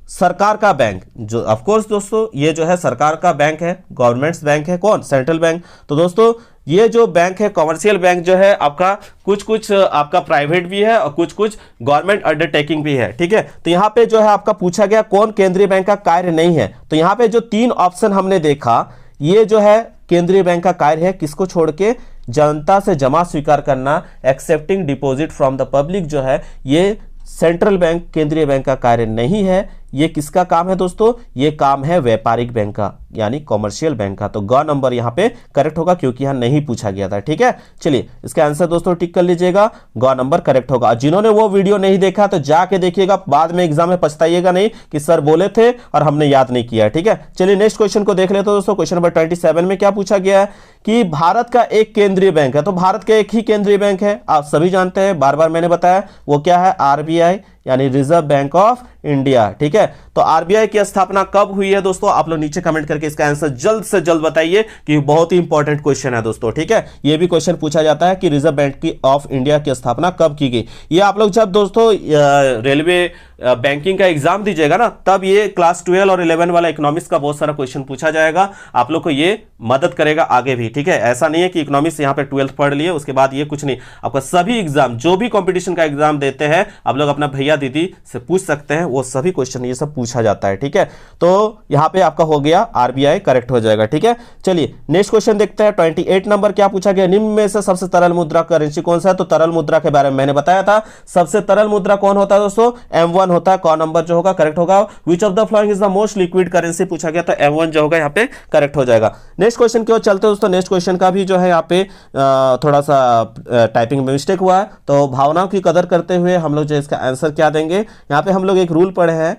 सरकार का बैंक, जो ऑफ कोर्स दोस्तों ये जो है सरकार का बैंक है, गवर्नमेंट्स बैंक है। कौन? Central bank. तो दोस्तों ये जो बैंक है कॉमर्शियल बैंक जो है आपका कुछ आपका प्राइवेट भी है और कुछ गवर्नमेंट अंडरटेकिंग भी है। ठीक है, तो यहाँ पे जो है आपका पूछा गया कौन केंद्रीय बैंक का कार्य नहीं है। तो यहाँ पे जो 3 ऑप्शन हमने देखा ये जो है केंद्रीय बैंक का कार्य है। किसको छोड़ के? जनता से जमा स्वीकार करना, accepting deposit from the public जो है ये सेंट्रल बैंक केंद्रीय बैंक का कार्य नहीं है। ये किसका काम है दोस्तों? ये काम है व्यापारिक बैंक का यानी कॉमर्शियल बैंक का। तो ग नंबर यहाँ पे करेक्ट होगा क्योंकि यहाँ नहीं पूछा गया था। ठीक है, चलिए इसका आंसर दोस्तों टिक कर लीजिएगा, ग नंबर करेक्ट होगा। जिन्होंने वो वीडियो नहीं देखा तो जाके देखिएगा, बाद में एग्जाम में पछताइएगा नहीं कि सर बोले थे और हमने याद नहीं किया। ठीक है, चलिए नेक्स्ट क्वेश्चन को देख लेते हैं दोस्तों। क्वेश्चन नंबर 27 में क्या पूछा गया है कि भारत का एक केंद्रीय बैंक है। तो भारत का एक ही केंद्रीय बैंक है, आप सभी जानते हैं, बार बार मैंने बताया, वो क्या है? आरबीआई यानी रिजर्व बैंक ऑफ इंडिया। ठीक है, तो आरबीआई की स्थापना कब हुई है दोस्तों? आप लोग नीचे कमेंट करके इसका आंसर जल्द से जल्द बताइए कि बहुत ही इंपॉर्टेंट क्वेश्चन है दोस्तों। ठीक है, ये भी क्वेश्चन पूछा जाता है कि रिजर्व बैंक की ऑफ इंडिया की स्थापना कब की गई। ये आप लोग जब दोस्तों रेलवे बैंकिंग का एग्जाम दीजिएगा ना, तब ये क्लास 12 और 11 वाला इकोनॉमिक्स का बहुत सारा क्वेश्चन पूछा जाएगा, आप लोग को ये मदद करेगा आगे भी। ठीक है, ऐसा नहीं है कि इकोनॉमिक्स यहाँ पे 12th पढ़ लिए उसके बाद ये कुछ नहीं, आपका सभी एग्जाम जो भी कंपटीशन का एग्जाम देते हैं आप लोग अपना भैया दीदी से पूछ सकते हैं, वो सभी क्वेश्चन ये सब पूछा जाता है। ठीक है, तो यहाँ पे आपका हो गया आरबीआई करेक्ट हो जाएगा। ठीक है, चलिए नेक्स्ट क्वेश्चन देखते हैं। 28 नंबर क्या पूछा गया? निम्न में से सबसे तरल मुद्रा करेंसी कौन सा है? तो तरल मुद्रा के बारे में मैंने बताया था, सबसे तरल मुद्रा कौन होता है दोस्तों? M1 होता है। कौन नंबर जो होगा करेक्ट होगा। विच of the following is the most liquid currency पूछा गया, तो M1 जो होगा यहाँ पे करेक्ट हो जाएगा। नेक्स्ट क्वेश्चन की ओर चलते हैं दोस्तों। नेक्स्ट क्वेश्चन का भी जो है यहाँ पे थोड़ा सा टाइपिंग में मिस्टेक हुआ है, तो भावनाओं की कदर करते हुए हम लोग जो इसका आंसर क्या देंगे, यहाँ पे हम लोग एक रूल पढ़े हैं,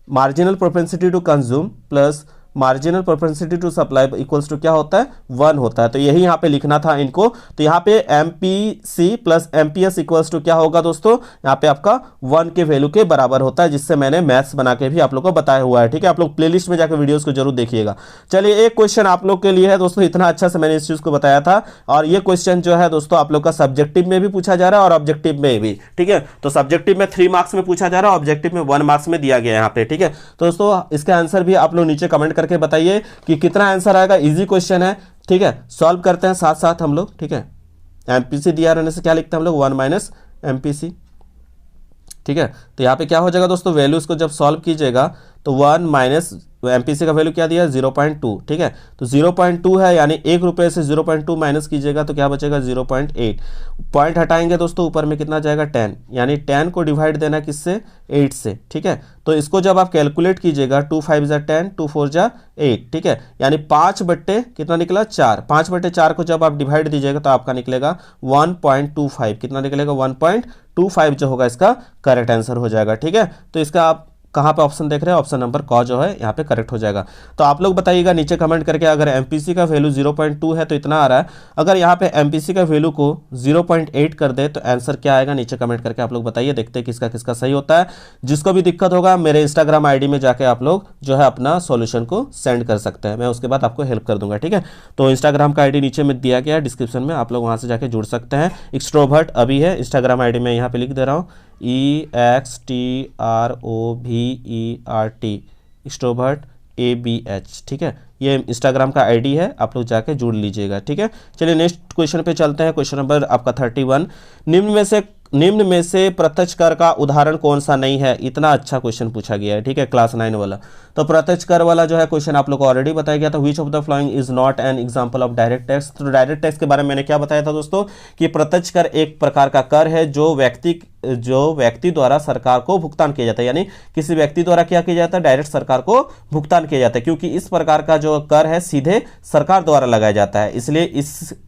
marginal propensity to consume plus marginal propensity to supply equals to क्या होता है? 1 होता है। तो यही यहाँ पे लिखना था इनको। तो यहाँ पे MPC plus MPS equals to क्या होगा दोस्तों? यहाँ पे आपका 1 के वैल्यू के बराबर होता है, जिससे मैंने मैथ्स बना के भी आप लोग को बताया हुआ है। ठीक है, आप लोग प्लेलिस्ट में जाकर वीडियोस को जरूर देखिएगा। चलिए एक क्वेश्चन आप लोग के लिए है दोस्तों, इतना अच्छा से मैंने इस चीज को बताया था, और ये क्वेश्चन जो है दोस्तों आप लोग का सब्जेक्टिव में भी पूछा जा रहा है और ऑब्जेक्टिव में भी। ठीक है, तो सब्जेक्टिव में 3 मार्क्स में पूछा जा रहा है, ऑब्जेक्टिव में 1 मार्क्स में दिया गया यहाँ पे। ठीक है, तो दोस्तों इसका आंसर भी आप लोग नीचे कमेंट करके बताइए कि कितना आंसर आएगा। इजी क्वेश्चन है। ठीक है, सॉल्व करते हैं साथ साथ हम लोग। ठीक है, एमपीसी दिया रहने से क्या लिखते हैं हम लोग? 1 माइनस MPC। ठीक है, तो यहाँ पे क्या हो जाएगा दोस्तों? वैल्यूज को जब सॉल्व कीजिएगा तो 1 माइनस एमपीसी का वैल्यू क्या दिया है 0.2, ठीक है। तो 0.2 है, यानी 1 रुपये से 0.2 माइनस कीजिएगा तो क्या बचेगा 0.8। पॉइंट हटाएंगे दोस्तों, ऊपर में कितना जाएगा 10, यानी 10 को डिवाइड देना किससे 8 से, ठीक है। तो इसको जब आप कैलकुलेट कीजिएगा 2 5 जा 10, 2 4 जा 8, ठीक है, यानी 5 बट्टे कितना निकला 4, 5 बट्टे 4 को जब आप डिवाइड दीजिएगा तो आपका निकलेगा 1.25, कितना निकलेगा 1.25 जो होगा इसका करेक्ट आंसर हो जाएगा, ठीक है। तो इसका आप कहाँ पे ऑप्शन देख रहे हैं, ऑप्शन नंबर क जो है यहाँ पे करेक्ट हो जाएगा। तो आप लोग बताइएगा नीचे कमेंट करके, अगर एमपीसी का वैल्यू 0.2 है तो इतना आ रहा है, अगर यहाँ पे एमपीसी का वैल्यू को 0.8 कर दे तो आंसर क्या आएगा, नीचे कमेंट करके आप लोग बताइए, देखते हैं किसका किसका सही होता है। जिसको भी दिक्कत होगा मेरे इंस्टाग्राम आईडी में जाके आप लोग जो है अपना सॉल्यूशन को सेंड कर सकते हैं, मैं उसके बाद आपको हेल्प कर दूंगा, ठीक है। तो इंस्टाग्राम का आईडी नीचे में दिया गया है डिस्क्रिप्शन में, आप लोग वहाँ से जाके जुड़ सकते हैं। एक्सट्रोवर्ट अभी है इंस्टाग्राम आईडी में, यहाँ पे लिख दे रहा हूँ EXTROVERT, एक्सट्रोवर्ट ABH, ठीक है। ये इंस्टाग्राम का आईडी है, आप लोग जाके जुड़ लीजिएगा, ठीक है। चलिए नेक्स्ट क्वेश्चन पे चलते हैं। क्वेश्चन नंबर आपका 31, निम्न में से प्रत्यक्ष कर का उदाहरण कौन सा नहीं है। इतना अच्छा क्वेश्चन पूछा गया है, ठीक है, क्लास 9 वाला। तो प्रत्यक्ष कर वाला जो है क्वेश्चन आप लोग को ऑलरेडी बताया गया था, which of the following is not an example of direct tax. तो डायरेक्ट टैक्स के बारे में मैंने क्या बताया था दोस्तों, कि प्रत्यक्ष कर एक प्रकार का कर है जो व्यक्ति द्वारा सरकार को भुगतान किया जाता है, यानी किसी व्यक्ति द्वारा क्या किया जाता है, डायरेक्ट सरकार को भुगतान किया जाता है, क्योंकि इस प्रकार का जो कर है सीधे सरकार द्वारा लगाया जाता है, इसलिए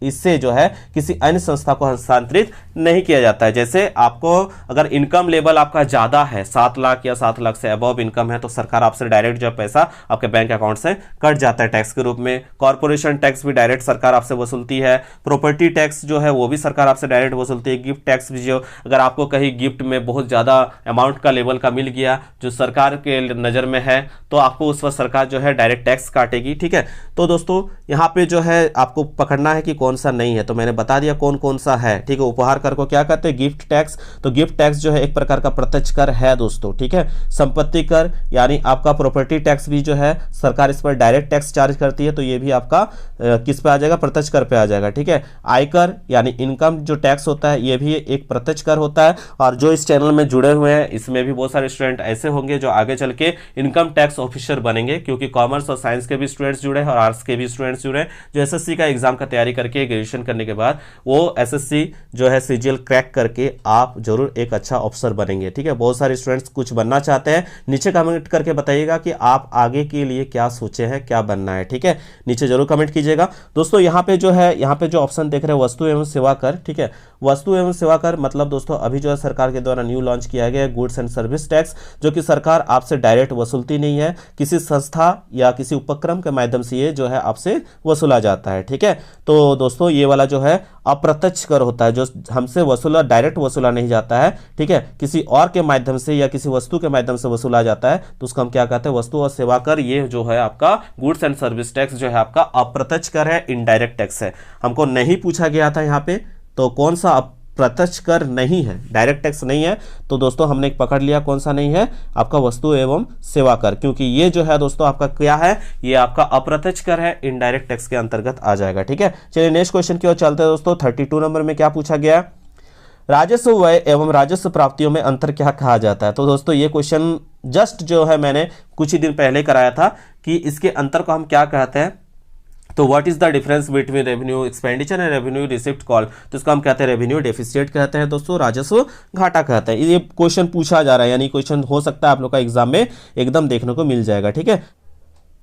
इससे जो है किसी अन्य संस्था को हस्तांतरित नहीं किया जाता है। जैसे आपको अगर इनकम लेवल आपका ज्यादा है, 7 लाख या 7 लाख से अबव इनकम है, तो सरकार आपसे डायरेक्ट जो पैसा आपके बैंक अकाउंट से कट जाता है टैक्स के रूप में। कॉर्पोरेशन टैक्स भी डायरेक्ट सरकार आपसे वसूलती है। प्रॉपर्टी टैक्स जो है वो भी सरकार आपसे डायरेक्ट वसूलती है। गिफ्ट टैक्स भी, जो अगर आपको कहीं गिफ्ट में बहुत ज्यादा अमाउंट का लेवल का मिल गया जो सरकार के नजर में है, तो आपको उस पर सरकार जो है डायरेक्ट टैक्स काटेगी, ठीक है। तो दोस्तों यहाँ पे जो है आपको पकड़ना है कि कौन सा नहीं है, तो मैंने बता दिया कौन कौन सा है, ठीक है। उपहार कर को क्या कहते हैं, गिफ्ट टैक्स। तो गिफ्ट टैक्स जो है एक प्रकार का प्रत्यक्ष कर है दोस्तों, ठीक है। संपत्ति कर यानी आपका प्रॉपर्टी टैक्स भी जो है सरकार इस पर डायरेक्ट टैक्स चार्ज करती है, तो ये भी आपका किस पे आ जाएगा, प्रत्यक्ष कर पे आ जाएगा, ठीक है। आयकर यानी इनकम जो टैक्स होता है ये भी एक प्रत्यक्ष कर होता है। और जो इस चैनल में जुड़े हुए हैं इसमें भी बहुत सारे स्टूडेंट ऐसे होंगे जो आगे चल के इनकम टैक्स ऑफिसर बनेंगे, क्योंकि कॉमर्स और साइंस के भी स्टूडेंट्स जुड़े हैं और आर्ट्स के भी स्टूडेंट्स जुड़े हैं, जो एसएससी का एग्जाम का तैयारी करके ग्रेजुएशन करने के बाद वो एसएससी जो है सीजीएल क्रैक करके आप जरूर एक अच्छा ऑफिसर बनेंगे, ठीक है। बहुत सारे स्टूडेंट्स कुछ बनना चाहते हैं, नीचे कमेंट करके बताइएगा कि आप आगे के लिए क्या सोचे हैं, क्या बनना है, ठीक है, नीचे जरूर कमेंट कीजिएगा दोस्तों। यहाँ पे जो है, यहाँ पे जो ऑप्शन देख रहे हैं वस्तु एवं सेवा कर, ठीक है। वस्तु एवं सेवा कर मतलब दोस्तों अभी जो है सरकार के द्वारा न्यू लॉन्च किया गया गुड्स एंड सर्विस टैक्स, जो कि सरकार आपसे डायरेक्ट वसूलती नहीं है, किसी संस्था या किसी उपक्रम के माध्यम से ये जो है आपसे वसूला जाता है, ठीक है। तो दोस्तों ये वाला जो है अप्रत्यक्ष कर होता है, जो हमसे वसूला डायरेक्ट वसूला नहीं जाता है, ठीक है, किसी और के माध्यम से या किसी वस्तु के माध्यम से वसूला जाता है, तो उसको हम क्या कहते हैं, वस्तु और सेवा कर। ये जो है आपका गुड्स एंड सर्विस टैक्स जो है आपका अप्रत्यक्ष कर है, इनडायरेक्ट टैक्स है। हमको नहीं पूछा गया था यहाँ पे, तो कौन सा प्रत्यक्ष कर नहीं है, डायरेक्ट टैक्स नहीं है, तो दोस्तों हमने पकड़ लिया कौन सा नहीं है, आपका वस्तु एवं सेवा कर, क्योंकि ये जो है दोस्तों आपका क्या है, ये आपका अप्रत्यक्ष कर है, इनडायरेक्ट टैक्स के अंतर्गत आ जाएगा, ठीक है। चलिए नेक्स्ट क्वेश्चन की ओर चलते हैं दोस्तों। 32 नंबर में क्या पूछा गया, राजस्व व्यय एवं राजस्व प्राप्तियों में अंतर क्या कहा जाता है। तो दोस्तों ये क्वेश्चन जस्ट जो है मैंने कुछ ही दिन पहले कराया था कि इसके अंतर को हम क्या कहते हैं। तो what is the difference between revenue expenditure and revenue receipt call, तो इसको हम कहते हैं रेवेन्यू डेफिसिट कहते हैं दोस्तों, राजस्व घाटा कहते हैं। ये क्वेश्चन पूछा जा रहा है, यानी क्वेश्चन हो सकता है आप लोग का एग्जाम में एकदम देखने को मिल जाएगा, ठीक है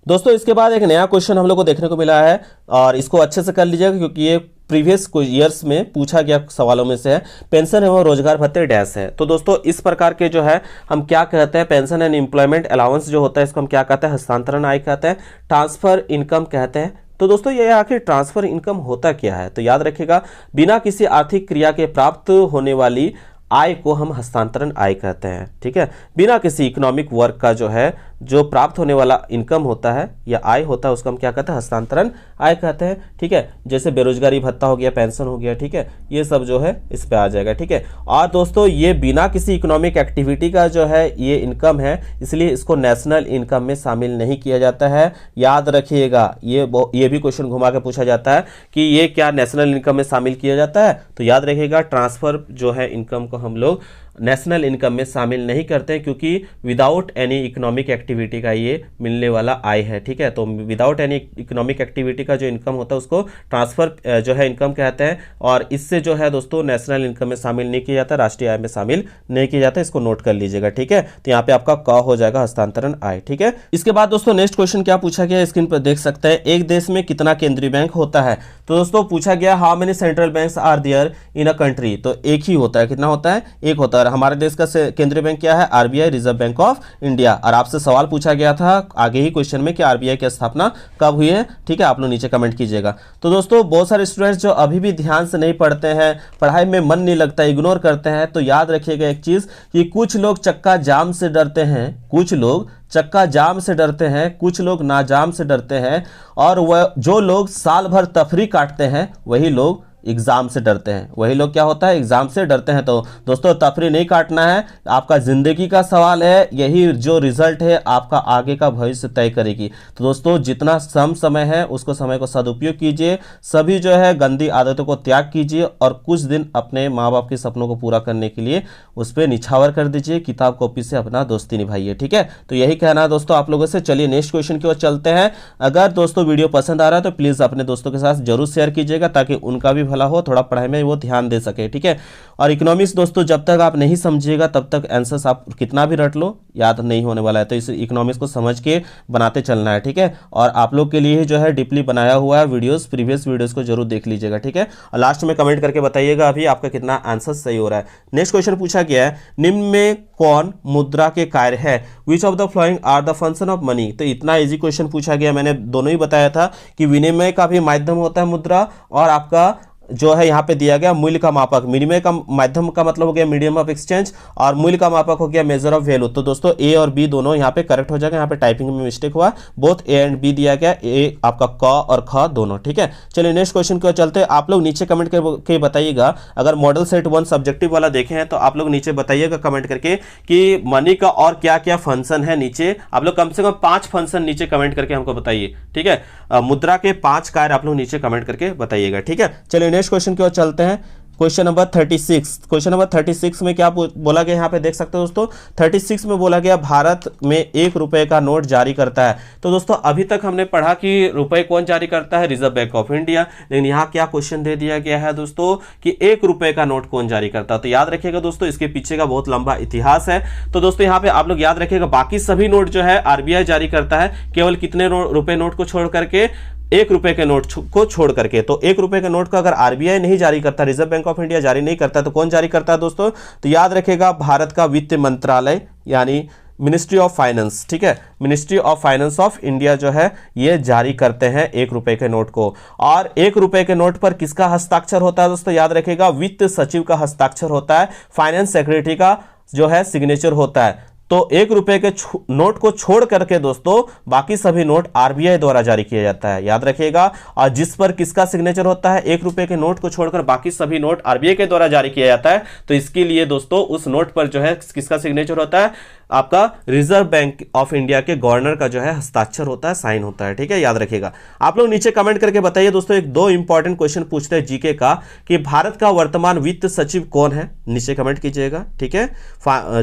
दोस्तों। इसके बाद एक नया क्वेश्चन हम लोग को देखने को मिला है और इसको अच्छे से कर लीजिएगा, क्योंकि ये प्रीवियस ईयर्स में पूछा गया सवालों में से है। पेंशन एवं रोजगार भत्ते डैश है। तो दोस्तों इस प्रकार के जो है हम क्या कहते हैं, पेंशन एंड एम्प्लॉयमेंट अलाउंस जो होता है इसको हम क्या कहते हैं, हस्तांतरण आय कहते हैं, ट्रांसफर इनकम कहते हैं। तो दोस्तों ये आखिर ट्रांसफर इनकम होता क्या है, तो याद रखिएगा, बिना किसी आर्थिक क्रिया के प्राप्त होने वाली आय को हम हस्तांतरण आय कहते हैं, ठीक है। बिना किसी इकोनॉमिक वर्क का जो है जो प्राप्त होने वाला इनकम होता है या आय होता है उसको हम क्या कहते हैं, हस्तांतरण आय कहते हैं, ठीक है। जैसे बेरोजगारी भत्ता हो गया, पेंशन हो गया, ठीक है, ये सब जो है इस पे आ जाएगा, ठीक है। और दोस्तों ये बिना किसी इकोनॉमिक एक्टिविटी का जो है ये इनकम है, इसलिए इसको नेशनल इनकम में शामिल नहीं किया जाता है। याद रखिएगा, ये भी क्वेश्चन घुमा के पूछा जाता है कि ये क्या नेशनल इनकम में शामिल किया जाता है, तो याद रखिएगा ट्रांसफर जो है इनकम को हम लोग नेशनल इनकम में शामिल नहीं करते हैं, क्योंकि विदाउट एनी इकोनॉमिक एक्टिविटी का ये मिलने वाला आय है। ठीक है, तो विदाउट एनी इकोनॉमिक एक्टिविटी का जो इनकम होता है उसको ट्रांसफर जो है इनकम कहते हैं, और इससे जो है दोस्तों नेशनल इनकम में शामिल नहीं किया जाता, राष्ट्रीय आय में शामिल नहीं किया जाता। इसको नोट कर लीजिएगा। ठीक है, तो यहाँ पे आपका क हो जाएगा हस्तांतरण आय। ठीक है, इसके बाद दोस्तों नेक्स्ट क्वेश्चन क्या पूछा गया, स्क्रीन पर देख सकते हैं। एक देश में कितना केंद्रीय बैंक होता है? तो दोस्तों पूछा गया how many central banks are there in a country. तो एक ही होता है। कितना होता है? एक होता है। हमारे देश का केंद्रीय बैंक क्या है? RBI, reserve bank of India. और आपसे सवाल पूछा गया था आगे ही क्वेश्चन में कि आरबीआई की स्थापना कब हुई है। ठीक है, आप लोग नीचे कमेंट कीजिएगा। तो दोस्तों बहुत सारे स्टूडेंट्स जो अभी भी ध्यान से नहीं पढ़ते हैं, पढ़ाई में मन नहीं लगता, इग्नोर करते हैं, तो याद रखिएगा एक चीज कि कुछ लोग चक्का जाम से डरते हैं, कुछ लोग चक्का जाम से डरते हैं, कुछ लोग नाजाम से डरते हैं, और वह जो लोग साल भर तफरी काटते हैं वही लोग एग्जाम से डरते हैं। वही लोग क्या होता है? एग्जाम से डरते हैं। तो दोस्तों तफरी नहीं काटना है, आपका जिंदगी का सवाल है, यही जो रिजल्ट है आपका आगे का भविष्य तय करेगी। तो दोस्तों जितना समय है उसको समय को सदुपयोग कीजिए, सभी जो है गंदी आदतों को त्याग कीजिए, और कुछ दिन अपने माँ बाप के सपनों को पूरा करने के लिए उस पर निछावर कर दीजिए, किताब कॉपी से अपना दोस्ती निभाइए। ठीक है, तो यही कहना है दोस्तों आप लोगों से। चलिए नेक्स्ट क्वेश्चन की ओर चलते हैं। अगर दोस्तों वीडियो पसंद आ रहा है तो प्लीज अपने दोस्तों के साथ जरूर शेयर कीजिएगा, ताकि उनका भी भला हो, थोड़ा पढ़ाई में वो ध्यान दे सके। ठीक है, और इकोनॉमिक्स दोस्तों जब तक आप नहीं समझिएगा तब तक आंसर्स आप कितना भी रट लो याद नहीं होने वाला है। तो इस इकोनॉमिक्स को समझ के बनाते चलना है। ठीक है, और आप लोग के लिए जो है डीपली बनाया हुआ है वीडियोस, प्रीवियस वीडियोस को जरूर देख लीजिएगा। ठीक है, और लास्ट में कमेंट करके बताइएगा अभी आपका कितना आंसर सही हो रहा है। नेक्स्ट क्वेश्चन पूछा गया है, निम्न में कौन मुद्रा के कार्य है? Which of the following are the function of money. तो इतना इजी क्वेश्चन पूछा गया। मैंने दोनों ही बताया था कि विनिमय का भी माध्यम होता है मुद्रा, और आपका जो है यहाँ पे दिया गया मूल्य का मापक। विनिमय का माध्यम का मतलब हो गया मीडियम ऑफ एक्सचेंज, और मूल्य का मापक हो गया मेजर ऑफ वैल्यू। तो दोस्तों ए और बी दोनों यहाँ पे करेक्ट हो जाएगा। यहाँ पे टाइपिंग में मिस्टेक हुआ, बोथ ए एंड बी दिया गया, ए आपका क और ख दोनों। ठीक है, चलिए नेक्स्ट क्वेश्चन की ओर चलते हैं। आप लोग नीचे कमेंट करके बताइएगा, अगर मॉडल सेट 1 सब्जेक्टिव वाला देखे हैं तो आप लोग नीचे बताइएगा कमेंट करके कि मनी का और क्या क्या फंक्शन है। नीचे आप लोग कम से कम 5 फंक्शन नीचे कमेंट करके हमको बताइए। ठीक है, मुद्रा के 5 कार्य आप लोग नीचे कमेंट करके बताइएगा। ठीक है, चलिए नेक्स्ट क्वेश्चन की ओर चलते हैं। Question number 36। क्वेश्चन नंबर 36 में क्या बोला गया, यहाँ पे देख सकते हो दोस्तों। 36 में बोला गया भारत में 1 रुपए का नोट जारी करता है। तो दोस्तों अभी तक हमने पढ़ा कि रुपए कौन जारी करता है? Reserve bank of India. लेकिन यहाँ क्या क्वेश्चन दे दिया गया है दोस्तों कि 1 रुपए का नोट कौन जारी करता है? तो याद रखिएगा दोस्तों, इसके पीछे का बहुत लंबा इतिहास है। तो दोस्तों यहाँ पे आप लोग याद रखिएगा, बाकी सभी नोट जो है आरबीआई जारी करता है, केवल कितने रुपए नोट को छोड़ करके? 1 रुपए के नोट को छोड़ करके। तो 1 रुपए के नोट को अगर आरबीआई नहीं जारी करता, रिजर्व बैंक ऑफ इंडिया जारी नहीं करता, तो कौन जारी करता है दोस्तों? तो याद रखिएगा भारत का वित्त मंत्रालय, यानी मिनिस्ट्री ऑफ फाइनेंस। ठीक है, ministry of finance of India जो है ये जारी करते हैं 1 रुपए के नोट को। और 1 रुपए के नोट पर किसका हस्ताक्षर होता है दोस्तों? याद रखिएगा वित्त सचिव का हस्ताक्षर होता है, फाइनेंस सेक्रेटरी का जो है सिग्नेचर होता है। तो 1 रुपए के नोट को छोड़ करके दोस्तों बाकी सभी नोट आरबीआई द्वारा जारी किया जाता है, याद रखिएगा। और जिस पर किसका सिग्नेचर होता है? 1 रुपए के नोट को छोड़कर बाकी सभी नोट आरबीआई के द्वारा जारी किया जाता है। तो इसके लिए दोस्तों उस नोट पर जो है किसका सिग्नेचर होता है? आपका रिजर्व बैंक ऑफ इंडिया के गवर्नर का जो है हस्ताक्षर होता है, साइन होता है। ठीक है, याद रखिएगा। आप लोग नीचे कमेंट करके बताइए दोस्तों, एक 2 इंपॉर्टेंट क्वेश्चन पूछते हैं जीके का कि भारत का वर्तमान वित्त सचिव कौन है? नीचे कमेंट कीजिएगा। ठीक है,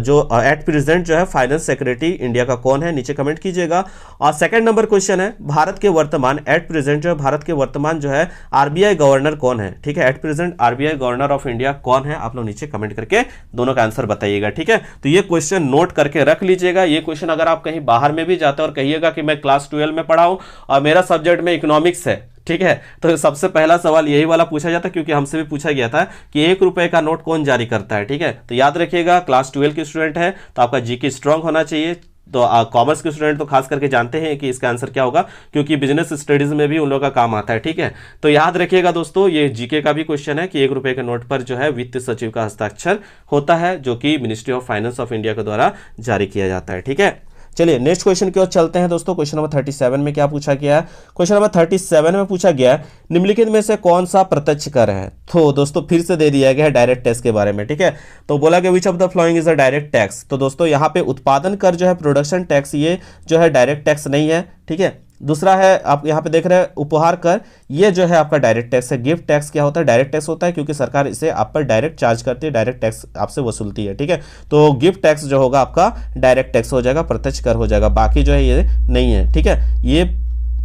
जो एट प्रेजेंट जो है फाइनेंस सेक्रेटरी इंडिया का कौन है? नीचे कमेंट कीजिएगा। और सेकंड नंबर क्वेश्चन है, भारत के वर्तमान एट प्रेजेंट जो है भारत के वर्तमान जो है आरबीआई गवर्नर कौन है? ठीक है, at present RBI governor of India कौन है? आप लोग नीचे कमेंट करके दोनों का आंसर बताइएगा। ठीक है, तो ये क्वेश्चन नोट करके रख लीजिएगा। ये क्वेश्चन अगर आप कहीं बाहर में भी जाते हैं और कहिएगा कि मैं क्लास 12 में पढ़ा हूं और मेरा सब्जेक्ट में इकोनॉमिक्स है, ठीक है, तो सबसे पहला सवाल यही वाला पूछा जाता है, क्योंकि हमसे भी पूछा गया था कि 1 रुपए का नोट कौन जारी करता है। ठीक है, तो याद रखिएगा क्लास 12 के स्टूडेंट है तो आपका जीके स्ट्रांग होना चाहिए। तो कॉमर्स के स्टूडेंट तो खास करके जानते हैं कि इसका आंसर क्या होगा, क्योंकि बिजनेस स्टडीज में भी उन लोगों का काम आता है। ठीक है, तो याद रखिएगा दोस्तों, ये जीके का भी क्वेश्चन है कि 1 रुपए के नोट पर जो है वित्त सचिव का हस्ताक्षर होता है, जो कि ministry of finance of India के द्वारा जारी किया जाता है। ठीक है, चलिए नेक्स्ट क्वेश्चन की ओर चलते हैं दोस्तों। क्वेश्चन नंबर 37 में क्या पूछा गया है? क्वेश्चन नंबर 37 में पूछा गया है निम्नलिखित में से कौन सा प्रत्यक्ष कर है? तो दोस्तों फिर से दे दिया गया है डायरेक्ट टैक्स के बारे में। ठीक है, तो बोला गया विच of the following is a direct tax. तो दोस्तों यहाँ पे उत्पादन कर जो है प्रोडक्शन टैक्स, ये जो है डायरेक्ट टैक्स नहीं है। ठीक है, दूसरा है आप यहाँ पे देख रहे हैं उपहार कर, ये जो है आपका डायरेक्ट टैक्स है। गिफ्ट टैक्स क्या होता है? डायरेक्ट टैक्स होता है, क्योंकि सरकार इसे आप पर डायरेक्ट चार्ज करती है, डायरेक्ट टैक्स आपसे वसूलती है, ठीक है। तो गिफ्ट टैक्स जो होगा आपका डायरेक्ट टैक्स हो जाएगा, प्रत्यक्ष कर हो जाएगा, बाकी जो है ये नहीं है, ठीक है। ये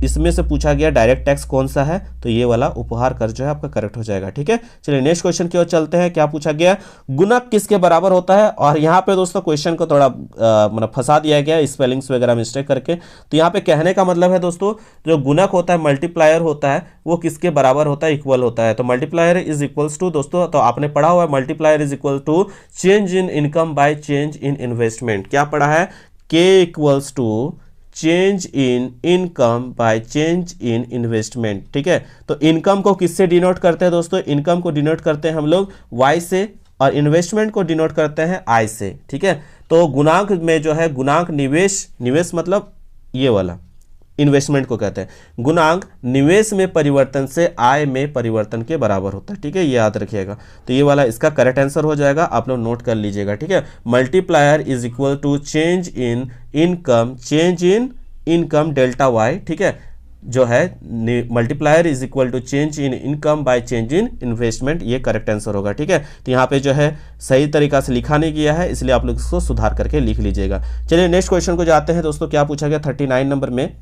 इसमें से पूछा गया डायरेक्ट टैक्स कौन सा है, तो ये वाला उपहार कर जो है आपका करेक्ट हो जाएगा, ठीक है। चलिए नेक्स्ट क्वेश्चन की ओर चलते हैं। क्या पूछा गया? गुणक किसके बराबर होता है? और यहाँ पे दोस्तों क्वेश्चन को थोड़ा मतलब फंसा दिया गया स्पेलिंग्स वगैरह मिस्टेक करके। तो यहाँ पे कहने का मतलब है दोस्तों, जो गुणक होता है, मल्टीप्लायर होता है, वो किसके बराबर होता है? इक्वल होता है। तो मल्टीप्लायर इज इक्वल्स टू, दोस्तों तो आपने पढ़ा हुआ है, multiplier is equal to change in income by change in investment. क्या पढ़ा है? K equals to change in income by change in investment, ठीक है। तो इनकम को किससे डिनोट करते हैं दोस्तों? इनकम को डिनोट करते हैं हम लोग वाई से, और इन्वेस्टमेंट को डिनोट करते हैं आई से, ठीक है। तो गुणांक में जो है, गुणांक निवेश, निवेश मतलब ये वाला इन्वेस्टमेंट को कहते हैं। गुणांक निवेश में परिवर्तन से आय में परिवर्तन के बराबर होता है, ठीक है, ये याद रखिएगा। तो ये वाला इसका करेक्ट आंसर हो जाएगा, आप लोग नोट कर लीजिएगा, ठीक है। Multiplier is equal to change in income, change in income delta Y, ठीक है, जो है multiplier is equal to change in income by change in investment, ये करेक्ट आंसर होगा, ठीक है। तो यहाँ पे जो है सही तरीका से लिखा नहीं गया है, इसलिए आप लोग इसको सुधार करके लिख लीजिएगा। चलिए नेक्स्ट क्वेश्चन को जाते हैं दोस्तों। क्या पूछा गया? 39 नंबर में,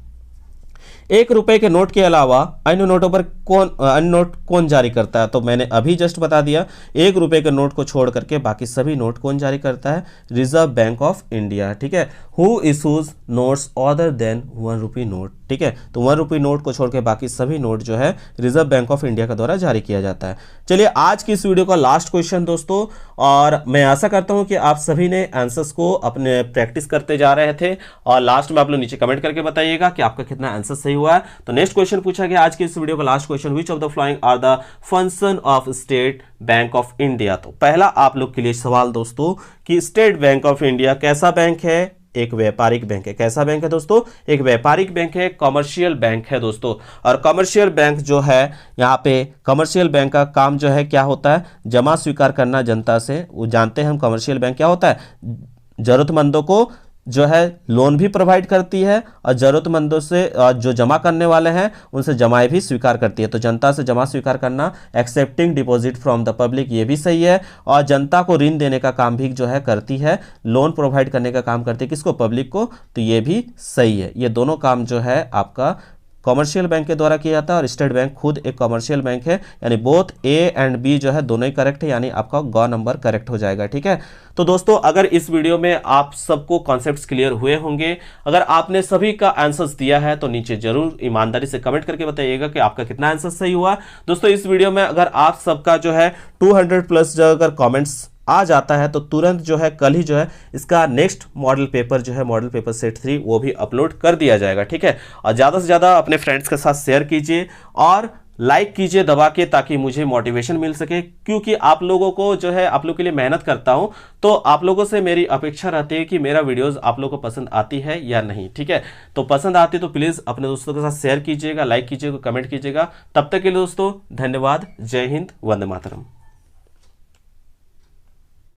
1 रुपए के नोट के अलावा अन्य नोटों पर अन्य नोट कौन जारी करता है? तो मैंने अभी जस्ट बता दिया, 1 रुपए के नोट को छोड़ करके बाकी सभी नोट कौन जारी करता है? रिजर्व बैंक ऑफ इंडिया, ठीक है। Who issues notes other than 1 rupee note, ठीक है। तो 1 रुपी नोट को छोड़ के बाकी सभी नोट जो है रिजर्व बैंक ऑफ इंडिया के द्वारा जारी किया जाता है। चलिए आज की इस वीडियो का लास्ट क्वेश्चन दोस्तों, और मैं आशा करता हूं कि आप सभी ने आंसर्स को अपने प्रैक्टिस करते जा रहे थे, और लास्ट में आप लोग नीचे कमेंट करके बताइएगा कि आपका कितना आंसर सही हुआ है। तो नेक्स्ट क्वेश्चन पूछा गया आज की इस वीडियो का last question, which of the following are the function of State Bank of India. तो पहला आप लोग के लिए सवाल दोस्तों कि स्टेट बैंक ऑफ इंडिया कैसा बैंक है? एक व्यापारिक बैंक है। कैसा बैंक है दोस्तों? एक व्यापारिक बैंक है, कमर्शियल बैंक है दोस्तों। और कमर्शियल बैंक जो है, यहाँ पे कमर्शियल बैंक का काम जो है क्या होता है? जमा स्वीकार करना जनता से। वो जानते हैं हम कमर्शियल बैंक क्या होता है? जरूरतमंदों को जो है लोन भी प्रोवाइड करती है, और जरूरतमंदों से जो जमा करने वाले हैं उनसे जमाएं भी स्वीकार करती है। तो जनता से जमा स्वीकार करना, accepting deposit from the public, ये भी सही है। और जनता को ऋण देने का काम भी जो है करती है, लोन प्रोवाइड करने का काम करती है, किसको? पब्लिक को। तो ये भी सही है। ये दोनों काम जो है आपका कमर्शियल बैंक के द्वारा किया जाता है, और स्टेट बैंक खुद एक कमर्शियल बैंक है, यानी बोथ ए एंड बी जो है दोनों ही करेक्ट है, यानी आपका ग नंबर करेक्ट हो जाएगा, ठीक है। तो दोस्तों अगर इस वीडियो में आप सबको कॉन्सेप्ट्स क्लियर हुए होंगे, अगर आपने सभी का आंसर्स दिया है तो नीचे जरूर ईमानदारी से कमेंट करके बताइएगा कि आपका कितना आंसर सही हुआ। दोस्तों इस वीडियो में अगर आप सबका जो है 200 प्लस अगर कॉमेंट्स आ जाता है तो तुरंत जो है कल ही जो है इसका नेक्स्ट मॉडल पेपर जो है, मॉडल पेपर सेट 3, वो भी अपलोड कर दिया जाएगा, ठीक है। और ज़्यादा से ज़्यादा अपने फ्रेंड्स के साथ शेयर कीजिए और लाइक कीजिए दबा के, ताकि मुझे मोटिवेशन मिल सके, क्योंकि आप लोगों को जो है, आप लोग के लिए मेहनत करता हूं, तो आप लोगों से मेरी अपेक्षा रहती है कि मेरा वीडियोस आप लोगों को पसंद आती है या नहीं, ठीक है। तो पसंद आती है तो प्लीज़ अपने दोस्तों के साथ शेयर कीजिएगा, लाइक कीजिएगा, कमेंट कीजिएगा। तब तक के लिए दोस्तों धन्यवाद। जय हिंद, वंदे मातरम।